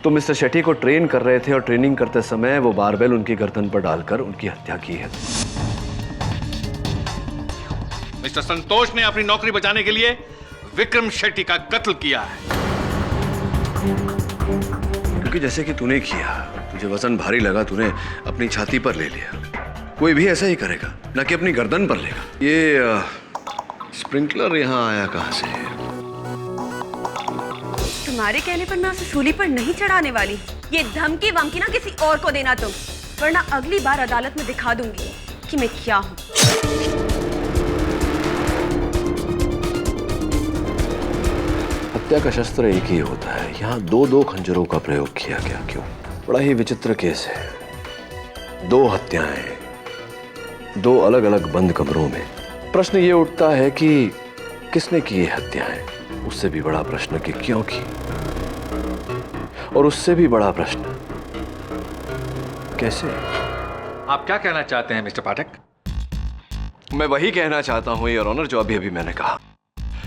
तो मिस्टर शेट्टी को ट्रेन कर रहे थे और ट्रेनिंग करते समय वो बारबेल उनकी गर्दन पर डालकर उनकी हत्या की है। मिस्टर संतोष ने अपनी नौकरी बचाने के लिए विक्रम शेट्टी का कत्ल किया है। क्योंकि जैसे कि तूने किया, तुझे वजन भारी लगा, तूने अपनी छाती पर ले लिया। कोई भी ऐसा ही करेगा, ना कि अपनी गर्दन पर लेगा। ये स्प्रिंकलर यहाँ आया कहाँ से? तुम्हारे कहने पर मैं उसे सूली पर नहीं चढ़ाने वाली। ये धमकी वमकी ना किसी और को देना तुम, वरना अगली बार अदालत में दिखा दूंगी कि मैं क्या हूँ। हत्या का शस्त्र एक ही होता है, यहाँ दो दो खंजरों का प्रयोग किया गया। क्यों? बड़ा ही विचित्र केस है। दो हत्याएं, दो अलग अलग बंद कमरों में। प्रश्न ये उठता है कि किसने की ये हत्याएं? उससे भी बड़ा प्रश्न कि क्यों की? और उससे भी बड़ा प्रश्न कैसे? आप क्या कहना चाहते हैं मिस्टर पाठक? मैं वही कहना चाहता हूं योर ऑनर जो अभी मैंने कहा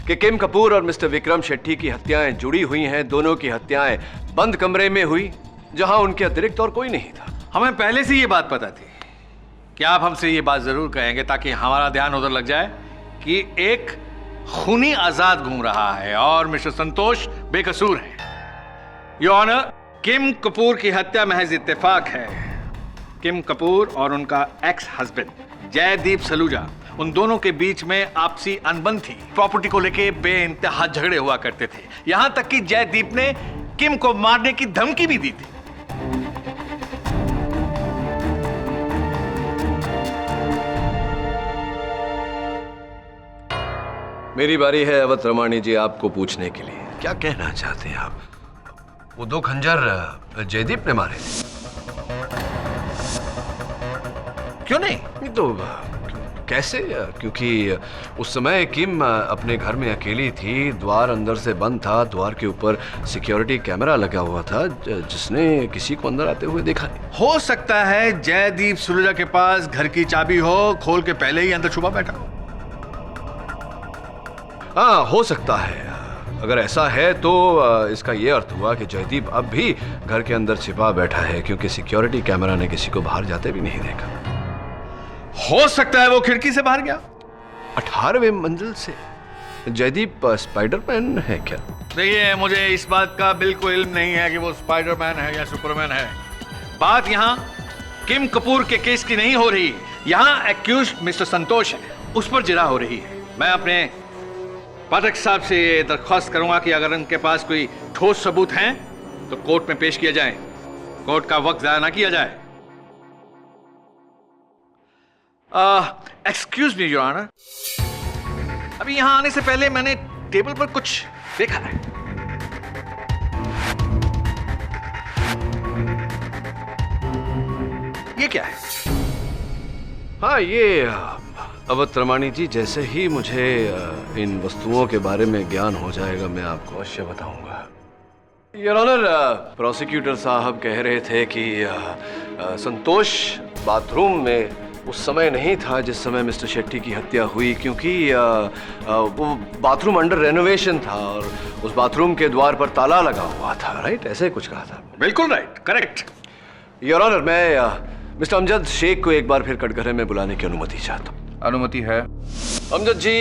कि किम कपूर और मिस्टर विक्रम शेट्टी की हत्याएं जुड़ी हुई हैं। दोनों की हत्याएं बंद कमरे में हुई, जहां उनके अतिरिक्त और कोई नहीं था। हमें पहले से ये बात पता थी कि आप हमसे ये बात जरूर कहेंगे, ताकि हमारा ध्यान उधर लग जाए कि एक खूनी आजाद घूम रहा है और मिस्टर संतोष बेकसूर है। योर ऑनर, किम कपूर की हत्या महज इत्तेफाक है। किम कपूर और उनका एक्स हस्बैंड जयदीप सलूजा, उन दोनों के बीच में आपसी अनबन थी। प्रॉपर्टी को लेके बेइंतहा झगड़े हुआ करते थे, यहां तक कि जयदीप ने किम को मारने की धमकी भी दी थी। मेरी बारी है अवध रमानी जी आपको पूछने के लिए। क्या कहना चाहते हैं आप? वो दो खंजर जयदीप ने मारे थे? क्यों नहीं? तो कैसे? क्योंकि उस समय किम अपने घर में अकेली थी, द्वार अंदर से बंद था, द्वार के ऊपर सिक्योरिटी कैमरा लगा हुआ था जिसने किसी को अंदर आते हुए देखा नहीं। हो सकता है जयदीप सलूजा के पास घर की चाबी हो, खोल के पहले ही अंदर छुपा बैठा हो। हाँ, हो सकता है। अगर ऐसा है तो इसका यह अर्थ हुआ कि जयदीप अब भी घर के अंदर छिपा बैठा है, क्योंकि सिक्योरिटी कैमरा ने किसी को बाहर जाते भी नहीं देखा। हो सकता है वो खिड़की से बाहर गया। 18वें मंजिल से। जयदीप स्पाइडरमैन है क्या? देखिए, मुझे इस बात का बिल्कुल इल्म नहीं है कि वो स्पाइडरमैन है या सुपरमैन है। बात यहाँ किम कपूर के केस की नहीं हो रही, यहाँ एक्यूज्ड मिस्टर संतोष है, उस पर जिरा हो रही है। मैं अपने पाठक साहब से ये दरख्वास्त करूंगा कि अगर उनके पास कोई ठोस सबूत हैं तो कोर्ट में पेश किया जाए, कोर्ट का वक्त ज़ाया ना किया जाए। एक्सक्यूज मी योर ऑनर, अभी यहां आने से पहले मैंने टेबल पर कुछ देखा है। ये क्या है? हाँ, ये अवध रमानी जी, जैसे ही मुझे इन वस्तुओं के बारे में ज्ञान हो जाएगा मैं आपको अवश्य बताऊंगा। योर ऑनर, प्रोसिक्यूटर साहब कह रहे थे कि संतोष बाथरूम में उस समय नहीं था जिस समय मिस्टर शेट्टी की हत्या हुई, क्योंकि वो बाथरूम अंडर रेनोवेशन था और उस बाथरूम के द्वार पर ताला लगा हुआ था। राइट? ऐसे कुछ कहा था। बिल्कुल राइट, करेक्ट। योर ऑनर, मैं मिस्टर अमजद शेख को एक बार फिर कटघरे में बुलाने की अनुमति चाहता हूँ। अनुमति है। अमजद जी,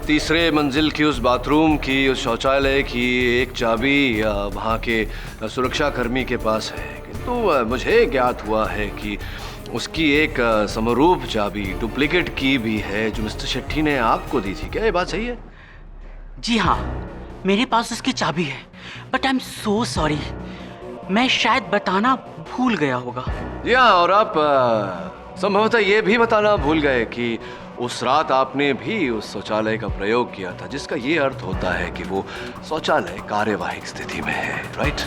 तीसरे मंजिल की उस बाथरूम की, उस शौचालय की एक चाबी वहाँ के सुरक्षा कर्मी के पास है, किंतु मुझे ज्ञात हुआ है कि उसकी एक समरूप चाबी, डुप्लीकेट की भी है, जो मिस्टर शेट्टी ने आपको दी थी। क्या ये बात सही है? जी हाँ, मेरे पास उसकी चाबी है, but I am so sorry, मैं शायद बताना भूल गया होगा। जी हाँ, और आप संभवतः ये भी बताना भूल गए कि उस रात आपने भी उस शौचालय का प्रयोग किया था, जिसका ये अर्थ होता है कि वो शौचालय कार्यवाहिक स्थिति में है। राइट?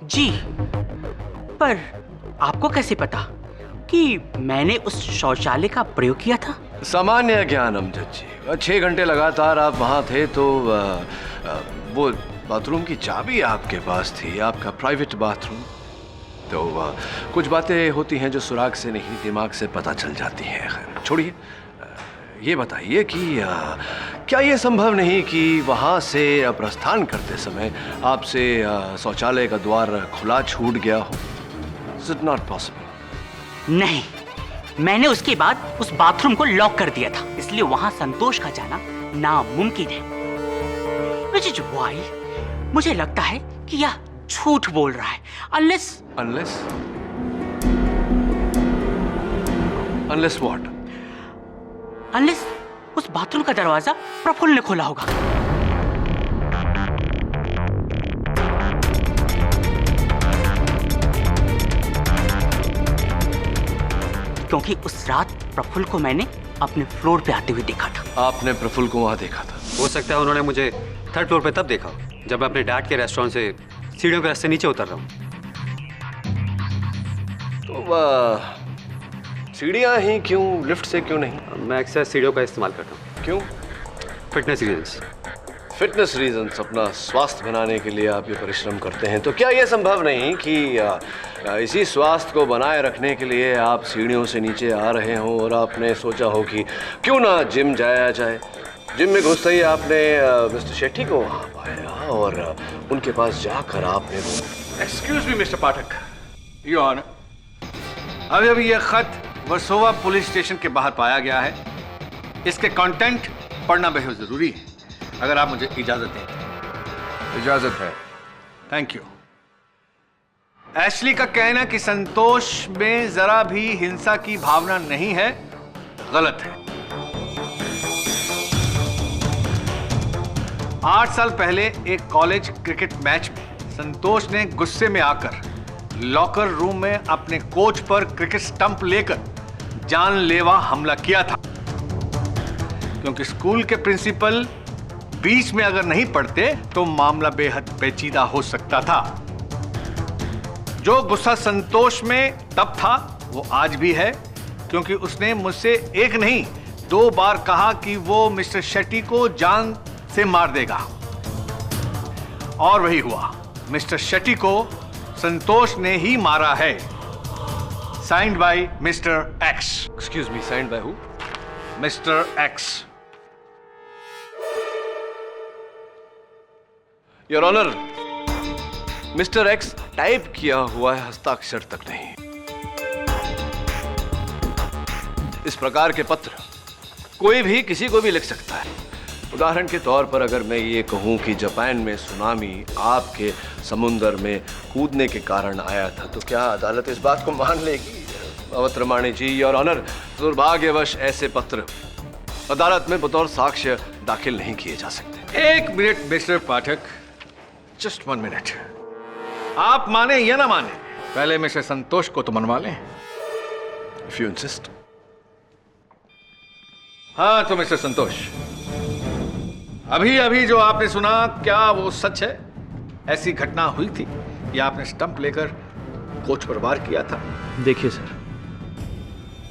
जी, पर आपको कैसे पता कि मैंने उस शौचालय का प्रयोग किया था? सामान्य ज्ञान अमजद जी। 6 घंटे लगातार आप वहाँ थे, तो वो बाथरूम की चाबी आपके पास थी, आपका प्राइवेट बाथरूम। तो कुछ बातें होती हैं जो सुराग से नहीं दिमाग से पता चल जाती हैं। खैर छोड़िए, ये बताइए कि क्या ये संभव नहीं कि वहाँ से प्रस्थान करते समय आपसे शौचालय का द्वार खुला छूट गया हो? Is it not possible? नहीं, मैंने उसके बाद उस बाथरूम को लॉक कर दिया था, इसलिए वहां संतोष का जाना नामुमकिन है। Which is why मुझे लगता है कि यह झूठ बोल रहा है। Unless what? Unless उस बाथरूम का दरवाजा प्रफुल्ल ने खोला होगा। क्योंकि उस रात प्रफुल्ल को मैंने अपने फ्लोर पे आते हुए देखा था। आपने प्रफुल्ल को वहां देखा था? हो सकता है उन्होंने मुझे थर्ड फ्लोर पे तब देखा जब मैं अपने डैड के रेस्टोरेंट से सीढ़ियों के रास्ते नीचे उतर रहा हूँ। तो सीढ़ियां ही क्यों, लिफ्ट से क्यों नहीं? मैं अक्सर सीढ़ियों का इस्तेमाल करता हूँ। क्यों? Fitness reasons. फिटनेस रीजंस, अपना स्वास्थ्य बनाने के लिए आप ये परिश्रम करते हैं। तो क्या ये संभव नहीं कि इसी स्वास्थ्य को बनाए रखने के लिए आप सीढ़ियों से नीचे आ रहे हो और आपने सोचा हो कि क्यों ना जिम जाया जाए? जिम में घुसते ही आपने मिस्टर शेट्टी को वहाँ पाया और उनके पास जाकर आपने वो... excuse me mister Pathak, your honour, अभी यह खत वर्सोवा पुलिस स्टेशन के बाहर पाया गया है। इसके कंटेंट पढ़ना बेहद जरूरी है। अगर आप मुझे इजाजत दें। इजाजत है। Thank you. एशली का कहना कि संतोष में जरा भी हिंसा की भावना नहीं है, गलत है। 8 साल पहले एक कॉलेज क्रिकेट मैच में संतोष ने गुस्से में आकर लॉकर रूम में अपने कोच पर क्रिकेट स्टंप लेकर जानलेवा हमला किया था। क्योंकि स्कूल के प्रिंसिपल बीच में अगर नहीं पढ़ते तो मामला बेहद पेचीदा हो सकता था। जो गुस्सा संतोष में तब था वो आज भी है, क्योंकि उसने मुझसे एक नहीं 2 बार कहा कि वो मिस्टर शेट्टी को जान से मार देगा। और वही हुआ। मिस्टर शेट्टी को संतोष ने ही मारा है। Signed by mister X. Excuse me, signed by who? Mister X. Your honour, mister X type किया हुआ है, हस्ताक्षर तक नहीं। इस प्रकार के पत्र कोई भी किसी को भी लिख सकता है। उदाहरण के तौर पर अगर मैं ये कहूं कि जापान में सुनामी आपके समुंदर में कूदने के कारण आया था, तो क्या अदालत इस बात को मान लेगी? अवतरमाणी जी, योर ऑनर, दुर्भाग्यवश ऐसे पत्र अदालत में बतौर साक्ष्य दाखिल नहीं किए जा सकते। एक मिनट मिस्टर पाठक, जस्ट 1 मिनट। आप माने या ना माने, पहले मिस्टर संतोष को तो मनवा लें। If you insist. हाँ तो मिस्टर संतोष, अभी अभी जो आपने सुना, क्या वो सच है? ऐसी घटना हुई थी कि आपने स्टंप लेकर कोच पर वार किया था? देखिए सर,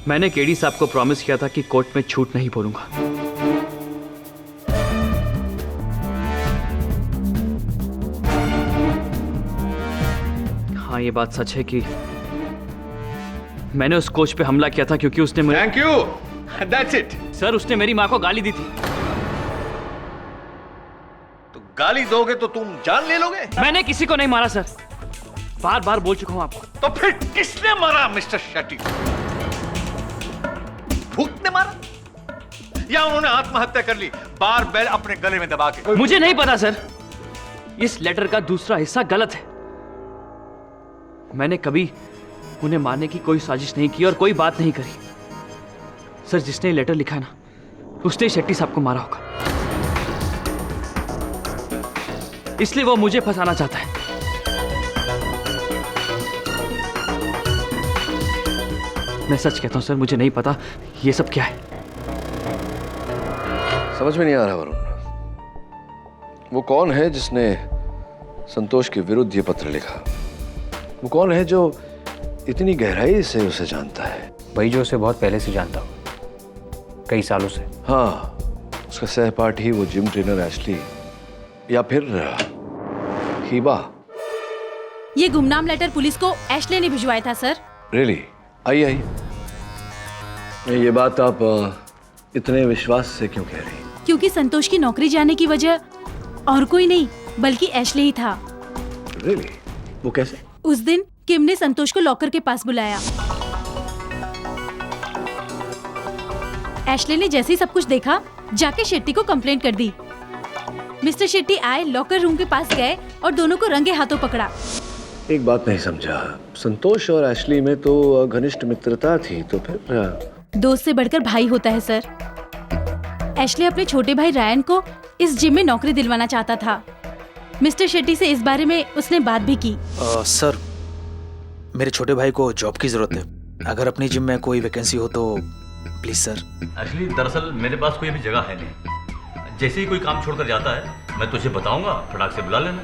मैंने केडी साहब को प्रॉमिस किया था कि कोर्ट में झूठ नहीं बोलूंगा। हाँ, ये बात सच है कि मैंने उस कोच पे हमला किया था क्योंकि उसने मुझे... thank you, that's it. Sir, उसने मेरी माँ को गाली दी थी। तो गाली दोगे तो तुम जान ले लोगे? मैंने किसी को नहीं मारा सर, बार बार बोल चुका हूं आपको। तो फिर किसने मारा मिस्टर शेट्टी? भूत ने मारा या उन्होंने आत्महत्या कर ली बार बैल अपने गले में दबा के? मुझे नहीं पता सर, इस लेटर का दूसरा हिस्सा गलत है। मैंने कभी उन्हें मारने की कोई साजिश नहीं की और कोई बात नहीं करी। सर, जिसने लेटर लिखा है ना, उसने शेट्टी साहब को मारा होगा, इसलिए वो मुझे फंसाना चाहता है। मैं सच कहता हूं सर, मुझे नहीं पता ये सब क्या है। समझ में नहीं आ रहा वरुण, वो कौन है जिसने संतोष के विरुद्ध ये पत्र लिखा? वो कौन है जो इतनी गहराई से उसे जानता है? वही जो उसे बहुत पहले से जानता हो, कई सालों से। हाँ, उसका सहपाठी, वो जिम ट्रेनर एशली, या फिर हीबा। ये गुमनाम लेटर पुलिस को एशले ने भिजवाया था सर। रियली? आइए आइए। ये बात आप इतने विश्वास से क्यों कह रही? क्योंकि संतोष की नौकरी जाने की वजह और कोई नहीं बल्कि एशले ही था। रियली? वो कैसे? उस दिन किम ने संतोष को लॉकर के पास बुलाया। एशले ने जैसे ही सब कुछ देखा जाके शेट्टी को कंप्लेंट कर दी। मिस्टर शेट्टी आए, लॉकर रूम के पास गए और दोनों को रंगे हाथों पकड़ा। एक बात नहीं समझा, संतोष और एशली में तो घनिष्ठ मित्रता थी, तो फिर? दोस्त से बढ़कर भाई होता है सर। एशले अपने छोटे भाई रायन को इस जिम में नौकरी दिलवाना चाहता था। मिस्टर शेट्टी से इस बारे में उसने बात भी की। सर, मेरे छोटे भाई को जॉब की जरूरत है। अगर अपनी जिम में कोई वैकेंसी हो तो प्लीज सर। एक्चुअली दरअसल मेरे पास कोई अभी जगह है नहीं। जैसे ही कोई काम छोड़कर जाता है मैं तुझे बताऊंगा, फटाक से बुला लेना।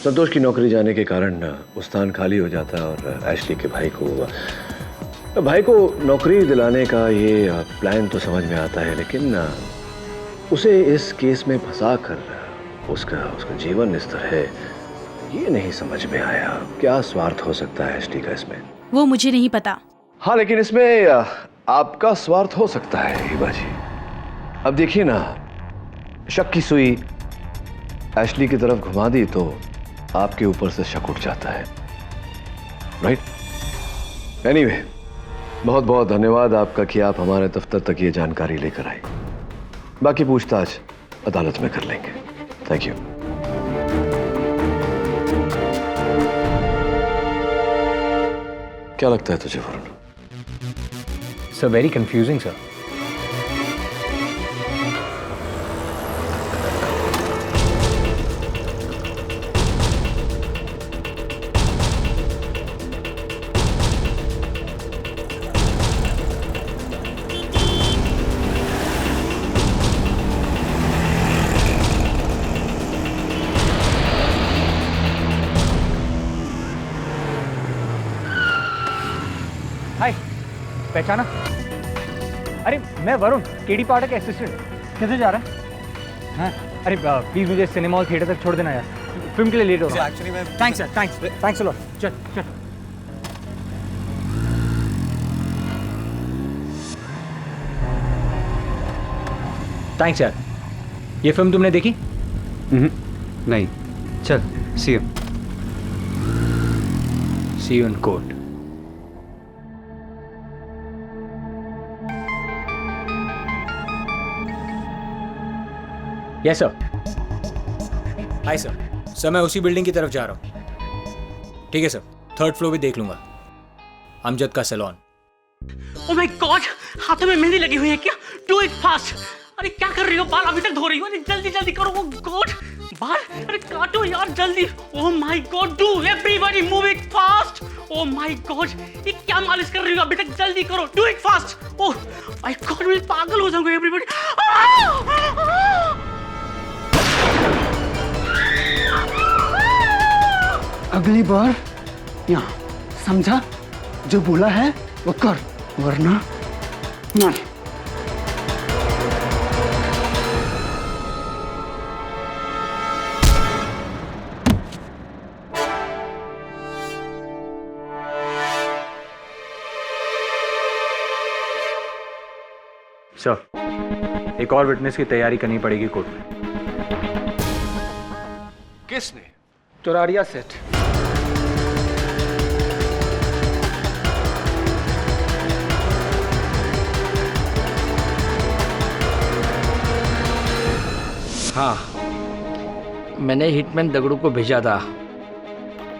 संतोष की नौकरी जाने के कारण वो स्थान खाली हो जाता है और एशली के भाई को नौकरी दिलाने का ये प्लान तो समझ में आता है, लेकिन उसे इस केस में फंसा कर उसका जीवन इस तरह ये नहीं समझ में आया। क्या स्वार्थ हो सकता है एशली का इसमें? वो मुझे नहीं पता। हाँ, लेकिन इसमें आपका स्वार्थ हो सकता है हिबा जी। अब देखिए ना, शक की सुई एशली की तरफ घुमा दी तो आपके ऊपर से शक उठ जाता है, राइट? एनीवे, बहुत बहुत धन्यवाद आपका कि आप हमारे दफ्तर तक ये जानकारी लेकर आए। बाकी पूछताछ अदालत में कर लेंगे। Thank you. क्या लगता है तुझे Varun? Sir, very confusing sir. Hi, पहचाना? अरे मैं वरुण, केडी पाठक का असिस्टेंट। कैसे जा रहा है? हाँ, अरे प्लीज मुझे सिनेमा हॉल थिएटर तक छोड़ देना यार, फिल्म के लिए लेट हो रहा है। Thanks sir, thanks a lot. चल चल। थैंक्स यार। ये फिल्म तुमने देखी? नहीं। चल, see you in court. Yes sir. Hi sir. Sir, मैं उसी बिल्डिंग की तरफ जा रहा हूँ। ठीक है सर, 3rd फ्लोर भी देख लूंगा। अमजद का सैलून। ओह माय गॉड, हाथों में मेहंदी लगी हुई है क्या? Do it fast. अरे क्या कर रही हो? बाल अभी तक धो रही हो? अरे जल्दी जल्दी करो। ओह गॉड, बाल अरे काटो यार जल्दी। Oh my God, do everybody move it fast. Oh my God, ये क्या मालिश कर रही हो? अभी तक जल्दी करो, do it fast. Oh my God, मैं पागल हो जाऊंगा एवरीबॉडी। अगली बार यहाँ समझा? जो बोला है वो कर, वरना मर। सर, एक और विटनेस की तैयारी करनी पड़ेगी कोर्ट में। किसने? चौरारिया सेठ। हाँ, मैंने हिटमैन दगड़ू को भेजा था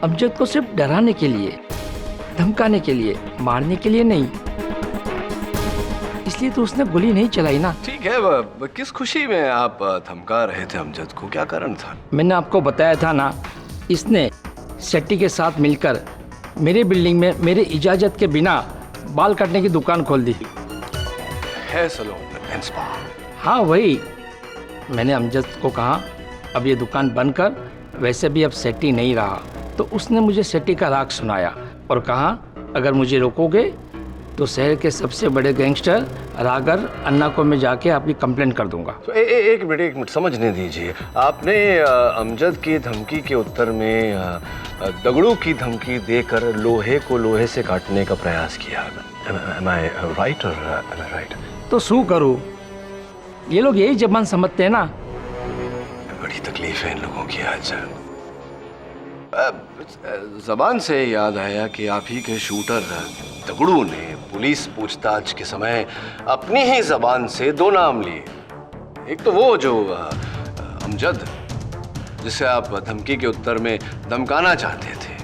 अमजद को सिर्फ डराने के लिए, धमकाने के लिए, मारने के लिए नहीं। इसलिए तो उसने गोली नहीं चलाई ना। ठीक है, किस खुशी में आप धमका रहे थे अमजद को? क्या कारण था? मैंने आपको बताया था ना, इसने शेट्टी के साथ मिलकर मेरे बिल्डिंग में मेरे इजाजत के बिना बाल काटने की दुकान खोल दी है। Salon and spa. हाँ वही। मैंने अमजद को कहा अब ये दुकान बंद कर, वैसे भी अब शेट्टी नहीं रहा। तो उसने मुझे शेट्टी का राग सुनाया और कहा अगर मुझे रोकोगे तो शहर के सबसे बड़े गैंगस्टर रागर अन्ना को मैं जाके आपकी कंप्लेंट कर दूंगा। तो एक मिनट समझने दीजिए। आपने अमजद की धमकी के उत्तर में दगड़ू की धमकी देकर लोहे को लोहे से काटने का प्रयास किया। Am I right or am I right? तो शू करूँ, ये लोग यही जबान समझते हैं ना। बड़ी तकलीफ है इन लोगों की आज। जबान से याद आया कि आप ही के शूटर दगड़ू ने पुलिस पूछताछ के समय अपनी ही जबान से 2 नाम लिए। एक तो वो जो अमजद, जिसे आप धमकी के उत्तर में धमकाना चाहते थे,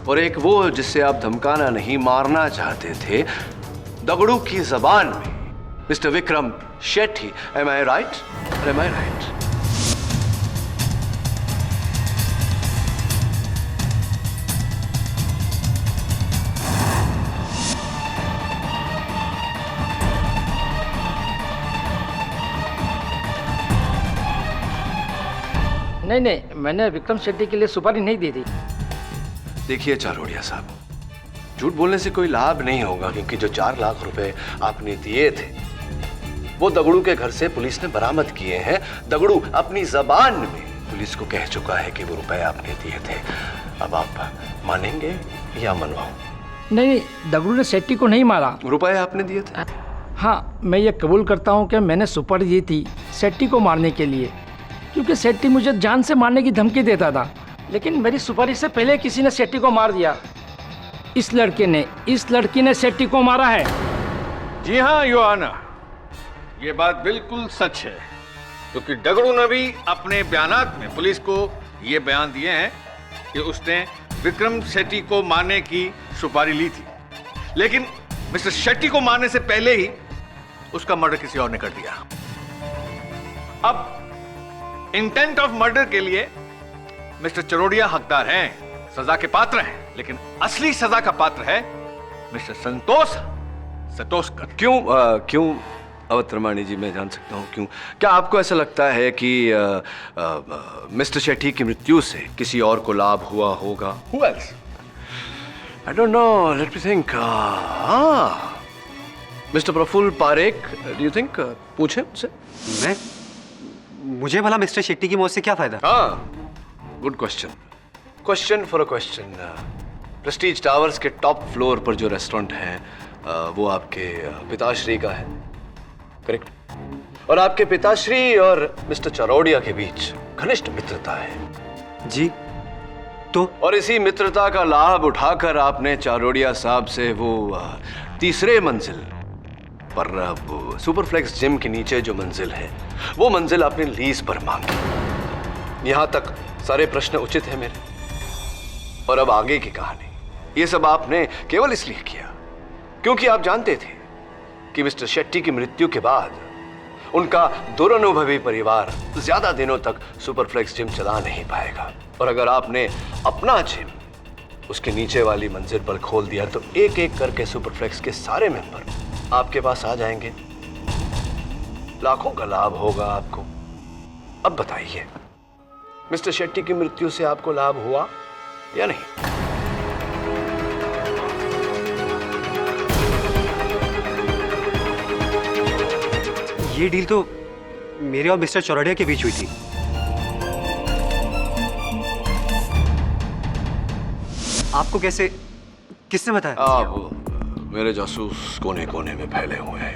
और एक वो जिससे आप धमकाना नहीं मारना चाहते थे, दगड़ू की जबान में mister Vikram Shetty. Am I right? Am I right? नहीं, मैंने विक्रम शेट्टी के लिए सुपारी नहीं दी थी। देखिए चारोड़िया साहब, झूठ बोलने से कोई लाभ नहीं होगा, क्योंकि जो 4 लाख रुपए आपने दिए थे वो दगड़ू के घर से पुलिस ने बरामद किए हैं। दगड़ू अपनी जबान में पुलिस को कह चुका है कि वो रुपए आपने दिए थे। अब आप मानेंगे या मनवाओ? नहीं, दगड़ू ने शेट्टी को नहीं मारा। रुपए आपने दिए थे? हाँ, मैं ये कबूल करता हूँ कि मैंने सुपारी दी थी शेट्टी को मारने के लिए, क्योंकि शेट्टी मुझे जान से मारने की धमकी देता था। लेकिन मेरी सुपारी से पहले किसी ने शेट्टी को मार दिया। इस लड़की ने शेट्टी को मारा है। जी हाँ योर ऑनर, ये बात बिल्कुल सच है, क्योंकि दगड़ू ने भी अपने बयानात में पुलिस को ये बयान दिए हैं कि उसने विक्रम शेट्टी को मारने की सुपारी ली थी, लेकिन मिस्टर शेट्टी को मारने से पहले ही उसका मर्डर किसी और ने कर दिया। अब इंटेंट ऑफ मर्डर के लिए मिस्टर चरोड़िया हकदार हैं, सजा के पात्र हैं, लेकिन असली सजा का पात्र है मिस्टर संतोष कर। क्यों अवतरमाणी जी, मैं जान सकता हूं क्यों? क्या आपको ऐसा लगता है कि मिस्टर शेट्टी की मृत्यु से किसी और को लाभ हुआ होगा? Who else? I don't know. Let me think. Mister Praful Parekh, do you think? पूछे मुझसे। मुझे भला मिस्टर शेट्टी की मौत से क्या फायदा? हाँ, good question. Question for a question. Prestige towers के टॉप फ्लोर पर जो रेस्टोरेंट है वो आपके पिताश्री का है, करेक्ट? और आपके पिताश्री और मिस्टर चरोड़िया के बीच घनिष्ठ मित्रता है। जी, तो? और इसी मित्रता का लाभ उठाकर आपने चरोड़िया साहब से वो 3रे मंजिल पर सुपरफ्लेक्स जिम के नीचे जो मंजिल है, वो मंजिल आपने लीज पर मांगी। यहां तक सारे प्रश्न उचित है मेरे। और अब आगे की कहानी, ये सब आपने केवल इसलिए किया क्योंकि आप जानते थे कि मिस्टर शेट्टी की मृत्यु के बाद उनका दुरनुभवी परिवार ज्यादा दिनों तक सुपरफ्लेक्स जिम चला नहीं पाएगा। और अगर आपने अपना जिम उसके नीचे वाली मंजिल पर खोल दिया तो एक एक करके सुपरफ्लेक्स के सारे मेंबर आपके पास आ जाएंगे, लाखों का लाभ होगा आपको। अब बताइए, मिस्टर शेट्टी की मृत्यु से आपको लाभ हुआ या नहीं? ये डील तो मेरे और मिस्टर चौरड़िया के बीच हुई थी। आपको कैसे, किसने बताया? आप मेरे जासूस कोने कोने में फैले हुए हैं।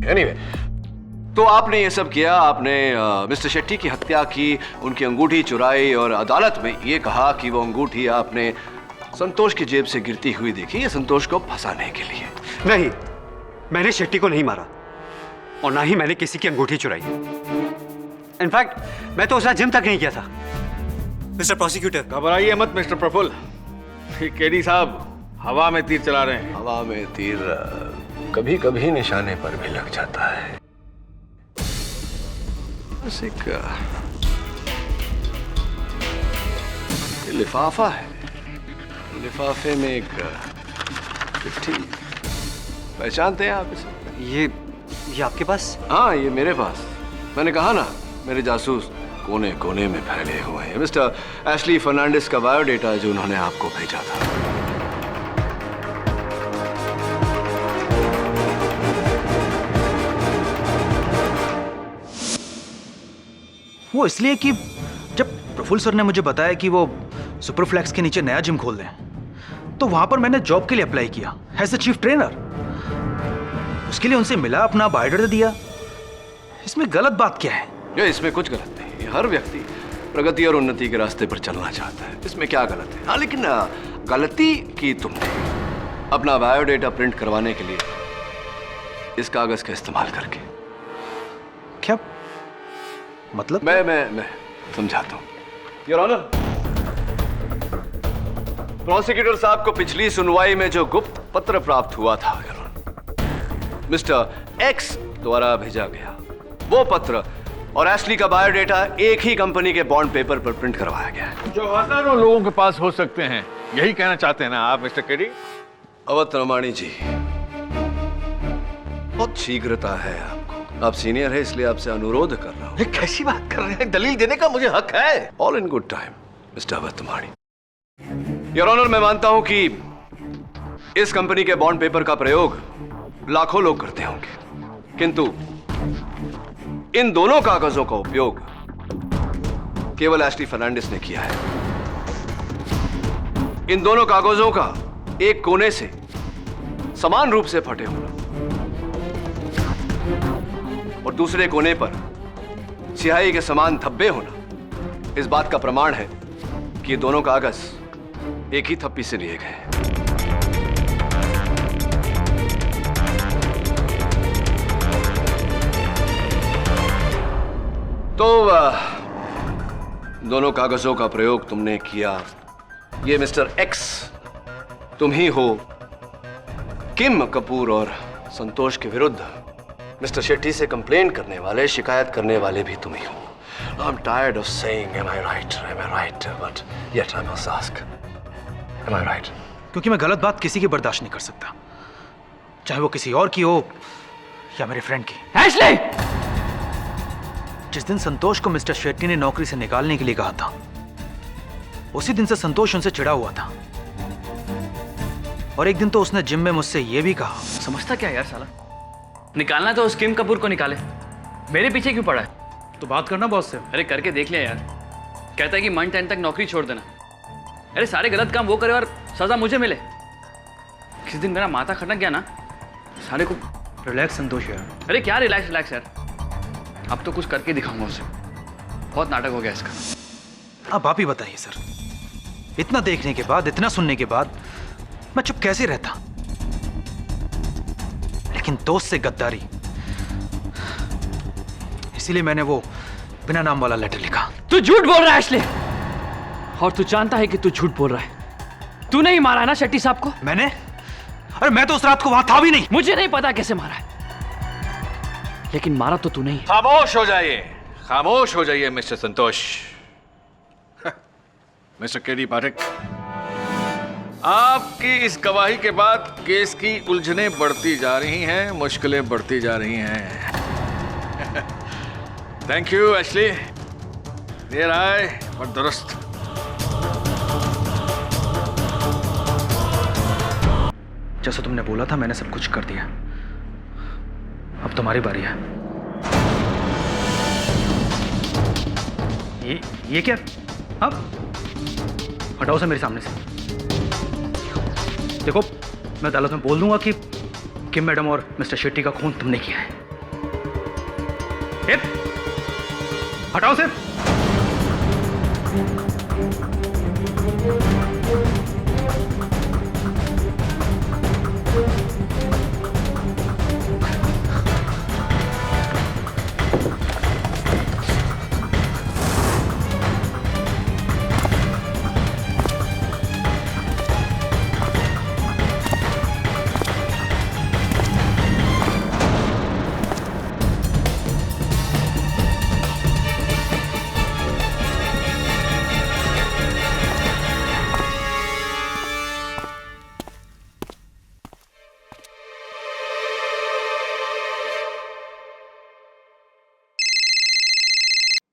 Anyway, तो आपने ये सब किया, आपने मिस्टर शेट्टी की हत्या की, उनकी अंगूठी चुराई और अदालत में ये कहा कि वो अंगूठी आपने संतोष की जेब से गिरती हुई देखी, ये संतोष को फंसाने के लिए। नहीं, मैंने शेट्टी को नहीं मारा और ना ही मैंने किसी की अंगूठी चुराई। इनफैक्ट मैं तो उसका जिम तक नहीं किया था। मिस्टर प्रोसिक्यूटर, घबराइए मत मिस्टर प्रफुल्ल, केडी साहब हवा में तीर चला रहे हैं। हवा में तीर कभी कभी निशाने पर भी लग जाता है। बस एक लिफाफा है, लिफाफे में एक चिट्ठी, पहचानते हैं आप इसे? ये आपके पास? हाँ, ये मेरे पास। मैंने कहा ना, मेरे जासूस कोने कोने में फैले हुए हैं। मिस्टर एशली फर्नांडिस का बायोडेटा जो उन्होंने आपको भेजा था। वो इसलिए कि जब प्रफुल्ल सर ने मुझे बताया कि वो सुपरफ्लैक्स के नीचे नया जिम खोल रहे हैं, तो वहां पर मैंने जॉब के लिए अप्लाई किया एज ए चीफ ट्रेनर। उसके लिए उनसे मिला, अपना बायोडाटा दिया। इसमें गलत बात क्या है? ये इसमें कुछ गलत नहीं। हर व्यक्ति प्रगति और उन्नति के रास्ते पर चलना चाहता है, इसमें क्या गलत है? हाँ, लेकिन गलती की तुमने अपना बायोडाटा प्रिंट करवाने के लिए इस कागज का इस्तेमाल करके। क्या मतलब? मैं समझाता हूं। योर ऑनर, प्रोसिक्यूटर साहब को पिछली सुनवाई में जो गुप्त पत्र प्राप्त हुआ था, योर ऑनर, मिस्टर एक्स द्वारा भेजा गया वो पत्र और एशली का बायोडाटा एक ही कंपनी के बॉन्ड पेपर पर प्रिंट करवाया गया है, जो हजारों लोगों के पास हो सकते हैं। यही कहना चाहते हैं ना आप मिस्टर केडी? अवध रमाणी जी, बहुत शीघ्रता है आपको। आप सीनियर है, इसलिए आपसे अनुरोध कर रहा हूं। ये कैसी बात कर रहे हैं? दलील देने का मुझे हक है। All in good time mister Avadh Ramani. Your honour, मैं मानता हूं कि इस कंपनी के बॉन्ड पेपर का प्रयोग लाखों लोग करते होंगे, किंतु इन दोनों कागजों का उपयोग केवल एशली फर्नांडिस ने किया है। इन दोनों कागजों का एक कोने से समान रूप से फटे होना और दूसरे कोने पर स्याही के समान धब्बे होना इस बात का प्रमाण है कि ये दोनों कागज एक ही थप्पी से लिए गए। तो दोनों कागजों का प्रयोग तुमने किया। ये मिस्टर एक्स तुम ही हो। किम कपूर और संतोष के विरुद्ध मिस्टर शेट्टी से कंप्लेन करने वाले, शिकायत करने वाले भी तुम ही हो। I am tired of saying am I right, but yet I must ask, am I right? क्योंकि मैं गलत बात किसी की बर्दाश्त नहीं कर सकता, चाहे वो किसी और की हो या मेरे फ्रेंड की। एशली! जिस दिन संतोष को मिस्टर शेट्टी ने नौकरी से निकालने के लिए कहा था, उसी दिन से संतोष उनसे चिढ़ा हुआ था। और एक दिन तो उसने जिम में मुझसे यह भी कहा। समझता क्या यार साला? निकालना तो उस किम कपूर को निकाले, मेरे पीछे क्यों पड़ा है? तो बात करना बॉस से। अरे करके देख लिया यार, कहता है कि मंथ एंड तक नौकरी छोड़ देना। अरे सारे गलत काम वो करे और सजा मुझे मिले। किस दिन मेरा माथा खटक गया ना, सारे को। रिलैक्स संतोष यार। अरे क्या रिलैक्स यार, अब तो कुछ करके दिखाऊंगा उसे। बहुत नाटक हो गया इसका। अब आप ही बताइए सर, इतना देखने के बाद, इतना सुनने के बाद मैं चुप कैसे रहता? लेकिन दोस्त से गद्दारी, इसीलिए मैंने वो बिना नाम वाला लेटर लिखा। तू झूठ बोल रहा है एशले, और तू जानता है कि तू झूठ बोल रहा है। तूने ही मारा है ना शेट्टी साहब को? मैंने? अरे मैं तो उस रात को वहां था भी नहीं। मुझे नहीं पता कैसे मारा है, लेकिन मारा तो तू नहीं। खामोश हो जाइए, खामोश हो जाइए मिस्टर संतोष। मिस्टर केडी पाठक, आपकी इस गवाही के बाद केस की उलझनें बढ़ती जा रही हैं, मुश्किलें बढ़ती जा रही हैं। थैंक यू एशली, देर आए और दुरुस्त। जैसा तुमने बोला था मैंने सब कुछ कर दिया, अब तुम्हारी बारी है। ये क्या? अब हटाओ से मेरे सामने से। देखो, मैं अदालत में बोल दूंगा कि किम मैडम और मिस्टर शेट्टी का खून तुमने किया है। हटाओ से।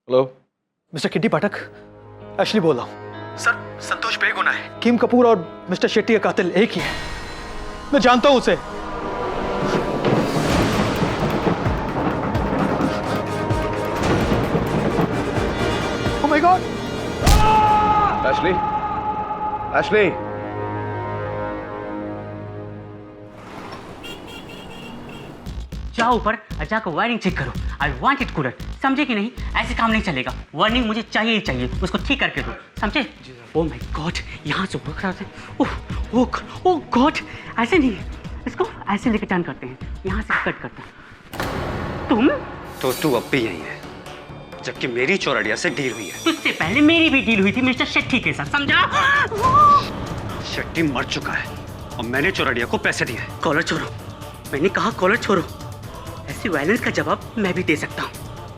हेलो मिस्टर किड्डी पाठक, एशली बोल रहा हूं। सर, संतोष बेगुना है। किम कपूर और मिस्टर शेट्टी का कातिल एक ही है। मैं जानता हूं उसे। गॉड! एशली, एशली, जाओ ऊपर और जाकर वायरिंग चेक करो। आई वांट इट कूलर, समझे कि नहीं? ऐसे काम नहीं चलेगा। वार्निंग मुझे चाहिए ही चाहिए, उसको ठीक करके दो, समझे? ओह माय गॉड, यहाँ से वर्क रहा है। ओह गॉड, ऐसे नहीं, इसको ऐसे लेके टर्न करते हैं, यहाँ से कट करते हैं। तुम तो तू अब भी यही है, जबकि मेरी चौरड़िया से डील हुई है। तुझसे पहले मेरी भी डील हुई थी मिस्टर शेट्टी के साथ, समझा? शेट्टी मर चुका है और मैंने चौरड़िया को पैसे दिए हैं। कॉलर छोड़ो, मैंने कहा कॉलर छोड़ो। ऐसी वायलेंस का जवाब मैं भी दे सकता हूँ,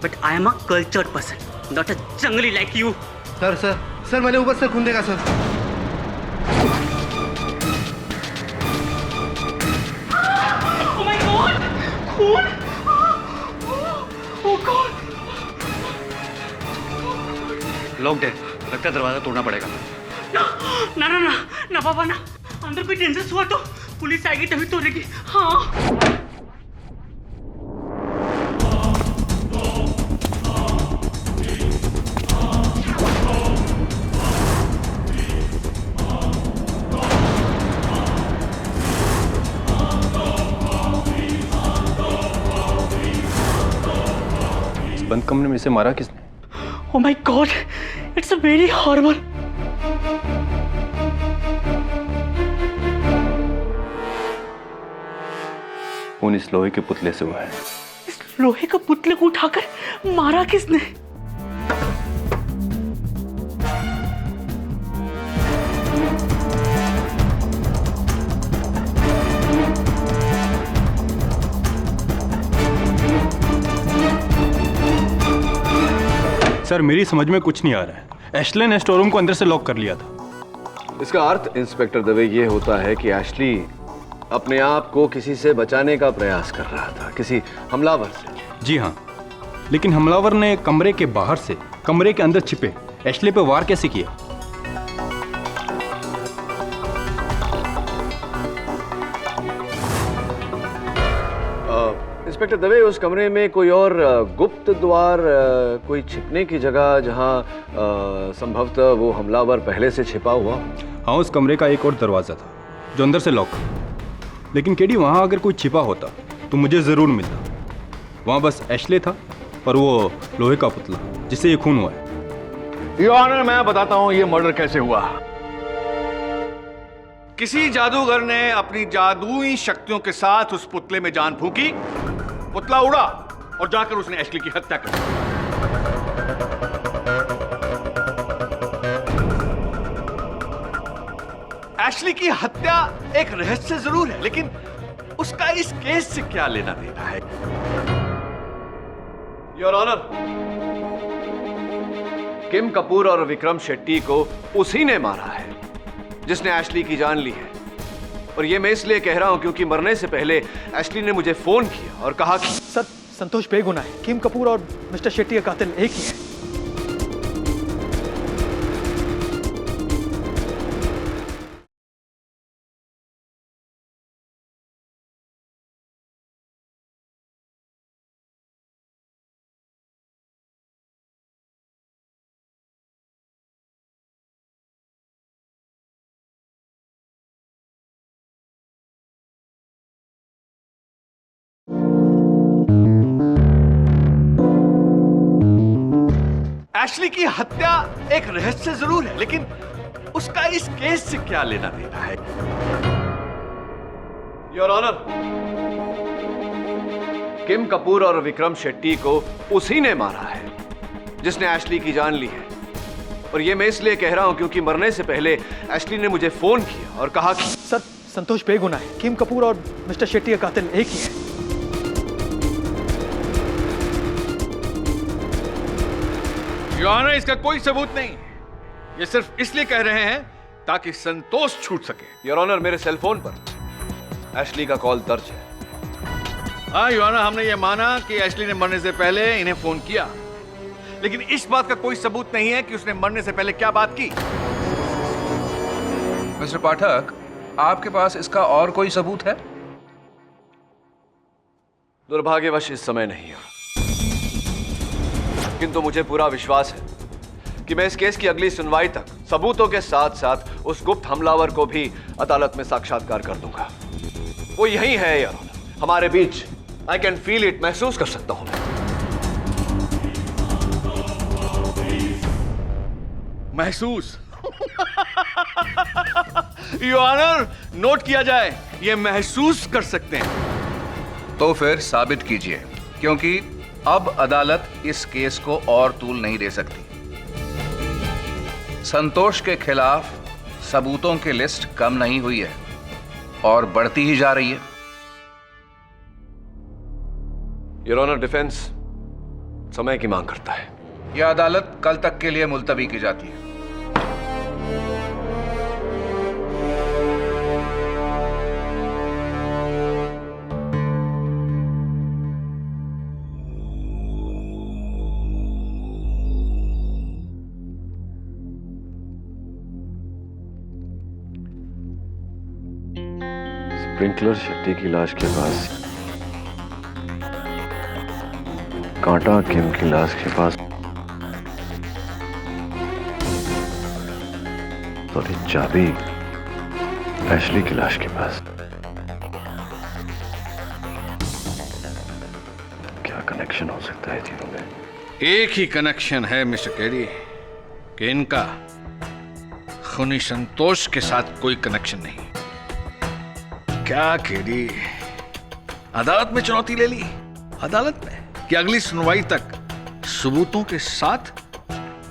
but I am a cultured person, not a जंगली लाइक यू। सर मैंने ऊपर से खून देखा सर। Oh my God! खून! Oh God! लॉक्ड है, लगता है दरवाजा तोड़ना पड़ेगा। ना ना ना ना बाबा ना, अंदर कोई टेंशन हुआ तो पुलिस आएगी तभी तोड़ेगी। हाँ। बंद कमरे में इसे मारा किसने? Oh my God! It's a very horrible. खून इस लोहे के पुतले से हुआ है। इस लोहे का पुतले को उठाकर मारा किसने? सर मेरी समझ में कुछ नहीं आ रहा है। एशले ने स्टोर रूम को अंदर से लॉक कर लिया था। इसका अर्थ इंस्पेक्टर दवे ये होता है कि एशली अपने आप को किसी से बचाने का प्रयास कर रहा था, किसी हमलावर से। जी हाँ, लेकिन हमलावर ने कमरे के बाहर से कमरे के अंदर छिपे एशले पे वार कैसे किया? इंस्पेक्टर दवे, उस कमरे में कोई और गुप्त द्वार, कोई छिपने की जगह जहां संभवतः वो हमलावर पहले से छिपा हुआ? हाँ, उस कमरे का एक और दरवाजा था जो अंदर से लॉक, लेकिन केडी वहाँ अगर कोई छिपा होता तो मुझे ज़रूर मिलता। वहाँ बस एशले था और वो लोहे का पुतला जिससे ये खून हुआ है। योर ऑनर, मैं बताता हूँ ये मर्डर कैसे हुआ। किसी जादूगर ने अपनी जादुई शक्तियों के साथ उस पुतले में जान फूंकी, पुतला उड़ा और जाकर उसने एशली की हत्या कर दी। एशली की हत्या एक रहस्य जरूर है, लेकिन उसका इस केस से क्या लेना देना है? योर ऑनर, किम कपूर और विक्रम शेट्टी को उसी ने मारा है जिसने एशली की जान ली है। और ये मैं इसलिए कह रहा हूं क्योंकि मरने से पहले एशली ने मुझे फोन किया और कहा कि सर, संतोष बेगुनाह है। किम कपूर और मिस्टर शेट्टी का कातिल एक ही है। एशली की हत्या एक रहस्य जरूर है, लेकिन उसका इस केस से क्या लेना देना है? योर ऑनर, किम कपूर और विक्रम शेट्टी को उसी ने मारा है जिसने एशली की जान ली है। और ये मैं इसलिए कह रहा हूं क्योंकि मरने से पहले एशली ने मुझे फोन किया और कहा कि सर, संतोष बेगुनाह है। किम कपूर और मिस्टर शेट्टी का कातिल एक ही है। योर ऑनर, इसका कोई सबूत नहीं। ये सिर्फ इसलिए कह रहे हैं ताकि संतोष छूट सके। योर ऑनर, मेरे सेल फोन पर एशली का कॉल दर्ज है। हाँ योर ऑनर, हमने ये माना कि एशली ने मरने से पहले इन्हें फोन किया, लेकिन इस बात का कोई सबूत नहीं है कि उसने मरने से पहले क्या बात की। मिस्टर पाठक, आपके पास इसका और कोई सबूत है? दुर्भाग्यवश इस समय नहीं है, किंतु मुझे पूरा विश्वास है कि मैं इस केस की अगली सुनवाई तक सबूतों के साथ साथ उस गुप्त हमलावर को भी अदालत में साक्षात्कार कर दूंगा। वो यही है योर ऑनर, हमारे बीच। आई कैन फील इट, महसूस कर सकता हूं मैं। महसूस योर ऑनर, नोट किया जाए, ये महसूस कर सकते हैं। तो फिर साबित कीजिए, क्योंकि अब अदालत इस केस को और तूल नहीं दे सकती। संतोष के खिलाफ सबूतों की लिस्ट कम नहीं हुई है और बढ़ती ही जा रही है। योर ऑनर, डिफेंस समय की मांग करता है। यह अदालत कल तक के लिए मुलतवी की जाती है। स्प्रिंकलर शेट्टी की लाश के पास, कांटा किम की लाश के पास, और ये चाबी एशली की लाश के पास। क्या कनेक्शन हो सकता है तीनों में? एक ही कनेक्शन है मिस्टर केडी, कि इनका खूनी संतोष के साथ कोई कनेक्शन नहीं। क्या केडी, अदालत में चुनौती ले ली? अदालत में कि अगली सुनवाई तक सबूतों के साथ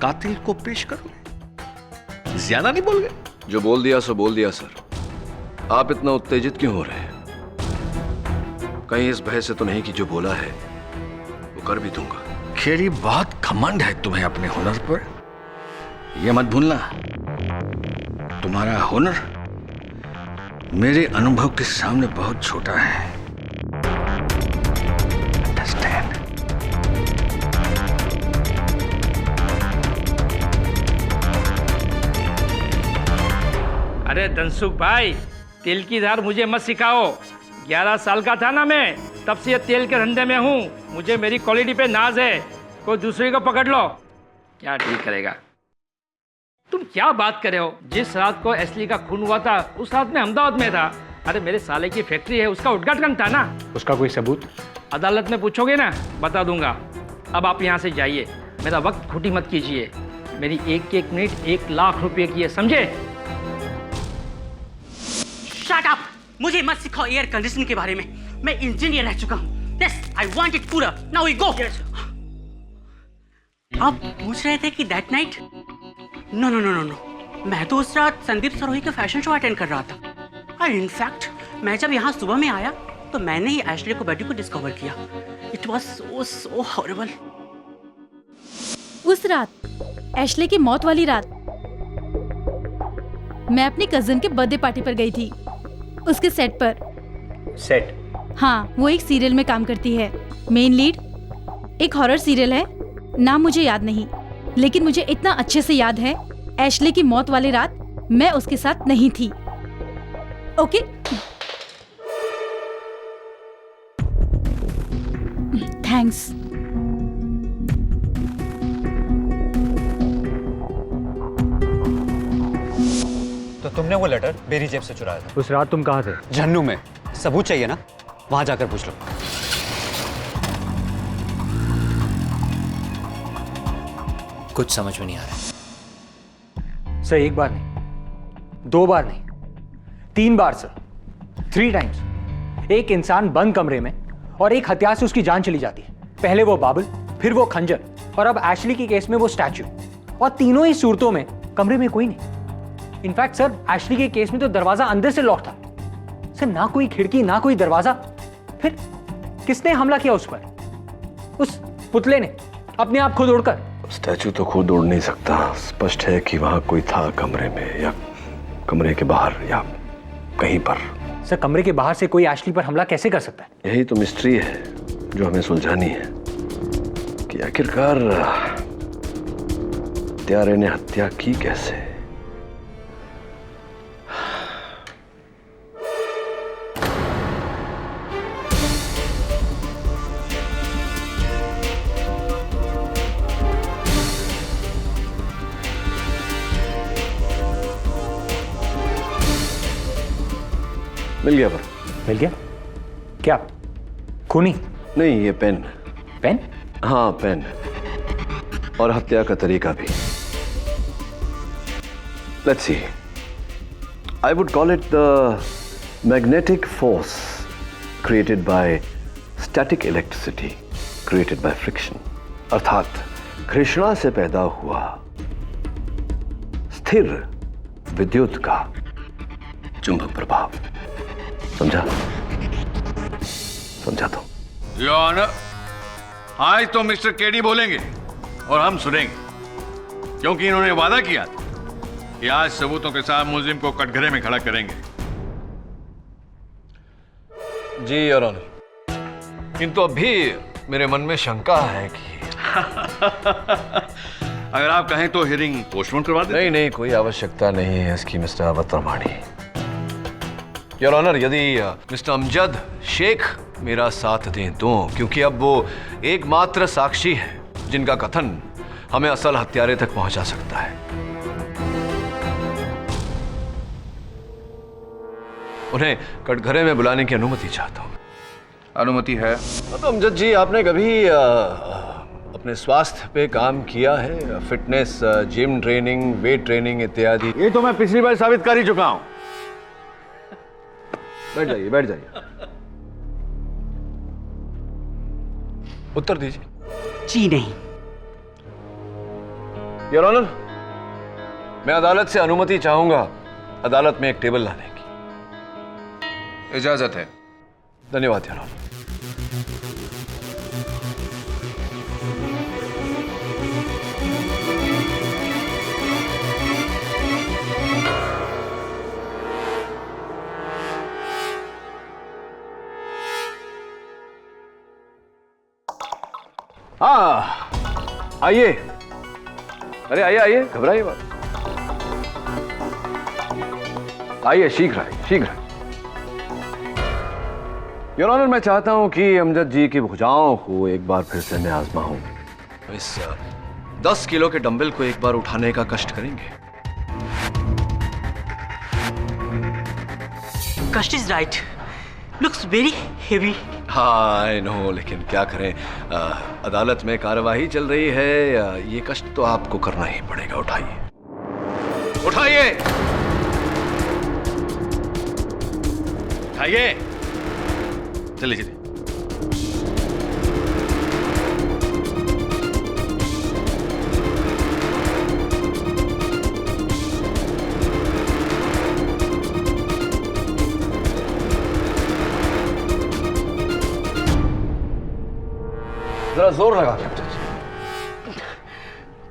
कातिल को पेश करोगे? ज्यादा नहीं बोल गए? जो बोल दिया सो बोल दिया सर। आप इतना उत्तेजित क्यों हो रहे हैं? कहीं इस भय से तो नहीं कि जो बोला है वो कर भी दूंगा। केडी, बहुत घमंड है तुम्हें अपने हुनर पर। यह मत भूलना, तुम्हारा हुनर मेरे अनुभव के सामने बहुत छोटा है। Understand? अरे धनसुख भाई, तेल की धार मुझे मत सिखाओ। 11 साल का था ना मैं, तब से ये तेल के धंधे में हूँ। मुझे मेरी क्वालिटी पे नाज है। कोई दूसरे को पकड़ लो, क्या ठीक करेगा? तुम क्या बात कर रहे हो? जिस रात को एशली का खून हुआ था उस रात में अहमदाबाद में था। अरे मेरे साले की फैक्ट्री है, उसका उद्घाटन था ना। उसका कोई सबूत? अदालत में पूछोगे ना, बता दूंगा। अब आप यहाँ से जाइए, मेरा वक्त खोटी मत कीजिए। मेरी एक एक मिनट 1 लाख रुपए की है, समझे? Shut up! मुझे मत सिखाओ एयर कंडीशनिंग के बारे में। मैं इंजीनियर रह चुका हूँ। यस, आई वांट इट पूरा। Now we go. आप पूछ रहे थे कि that night? No no no no no, मैं तो उस रात संदीप सरोही का फैशन शो अटेंड कर रहा था। और इनफैक्ट मैं जब यहाँ सुबह में आया तो मैंने ही एशली को बॉडी को डिस्कवर किया। It was so horrible. उस रात, एशले की मौत वाली रात, मैं अपनी कजिन के बर्थडे पार्टी पर गई थी। उसके सेट पर। सेट? हाँ, वो एक सीरियल में काम करती है। Main lead. एक हॉरर सीरियल है, नाम मुझे याद नहीं, लेकिन मुझे इतना अच्छे से याद है, एशले की मौत वाली रात मैं उसके साथ नहीं थी। ओके? थैंक्स। तो तुमने वो लेटर मेरी जेब से चुराया था? उस रात तुम कहाँ थे? झन्नू में। सबूत चाहिए ना? वहां जाकर पूछ लो। कुछ समझ में नहीं आ रहा। सर, 1 बार नहीं, 2 बार नहीं, 3 बार सर, 3 टाइम्स। एक इंसान बंद कमरे में और एक हथियार से उसकी जान चली जाती है। पहले वो बाबुल, फिर वो खंजर, और अब एशली के केस में वो स्टैचू। और तीनों ही सूरतों में कमरे में कोई नहीं। इनफैक्ट सर, एशली के केस में तो दरवाजा अंदर से लॉक था। सर, ना कोई खिड़की, ना कोई दरवाजा। फिर किसने हमला किया उस पर? उस पुतले ने, अपने आप खुद उड़कर। स्टैचू तो खुद उड़ नहीं सकता। स्पष्ट है कि वहां कोई था कमरे में, या कमरे के बाहर, या कहीं पर। सर, कमरे के बाहर से कोई एशली पर हमला कैसे कर सकता है? यही तो मिस्ट्री है जो हमें सुलझानी है, कि आखिरकार हत्यारे ने हत्या की कैसे। मिल गया पर। मिल गया? क्या? खूनी? नहीं, ये पेन। पेन? हाँ, पेन। और हत्या का तरीका भी। Let's see, I would call it the magnetic force created by static electricity created by friction, अर्थात घर्षणा से पैदा हुआ स्थिर विद्युत का चुंबक प्रभाव। समझा? समझा तो? योर ऑनर, आज तो मिस्टर केडी बोलेंगे और हम सुनेंगे, क्योंकि इन्होंने वादा किया था कि आज सबूतों के साथ मुलजिम को कटघरे में खड़ा करेंगे। जी योर ऑनर, किंतु अभी मेरे मन में शंका है कि अगर आप कहें तो हियरिंग पोस्टपोन करवा दें। नहीं नहीं, कोई आवश्यकता नहीं है इसकी मिस्टर अवतरमाणी। योर ऑनर, यदि मिस्टर अमजद शेख मेरा साथ दें तो, क्योंकि अब वो एकमात्र साक्षी है जिनका कथन हमें असल हत्यारे तक पहुंचा सकता है। उन्हें कटघरे में बुलाने की अनुमति चाहता हूं। अनुमति है। तो अमजद जी, आपने कभी अपने स्वास्थ्य पे काम किया है? Fitness, gym training, weight training इत्यादि? ये तो मैं पिछली बार साबित कर ही चुका हूं। बैठ जाइए, बैठ जाइए। उत्तर दीजिए। जी नहीं। योर ऑनर, मैं अदालत से अनुमति चाहूंगा अदालत में एक टेबल लाने की। इजाजत है। धन्यवाद योर ऑनर। हाँ, आइए। अरे आइए आइए, घबराइए मत। आइए, शीघ्र आइए, शीघ्र। योर ऑनर, मैं चाहता हूं कि अमजद जी की भुजाओं को एक बार फिर से मैं आजमाऊं। इस 10 किलो के डंबल को एक बार उठाने का कष्ट करेंगे? कष्ट is right, looks very heavy. हाँ, आई नो, लेकिन क्या करें, अदालत में कार्यवाही चल रही है। ये कष्ट तो आपको करना ही पड़ेगा। उठाइए, उठाइए, उठाइए। चलिए चलिए। जरा जोर लगा के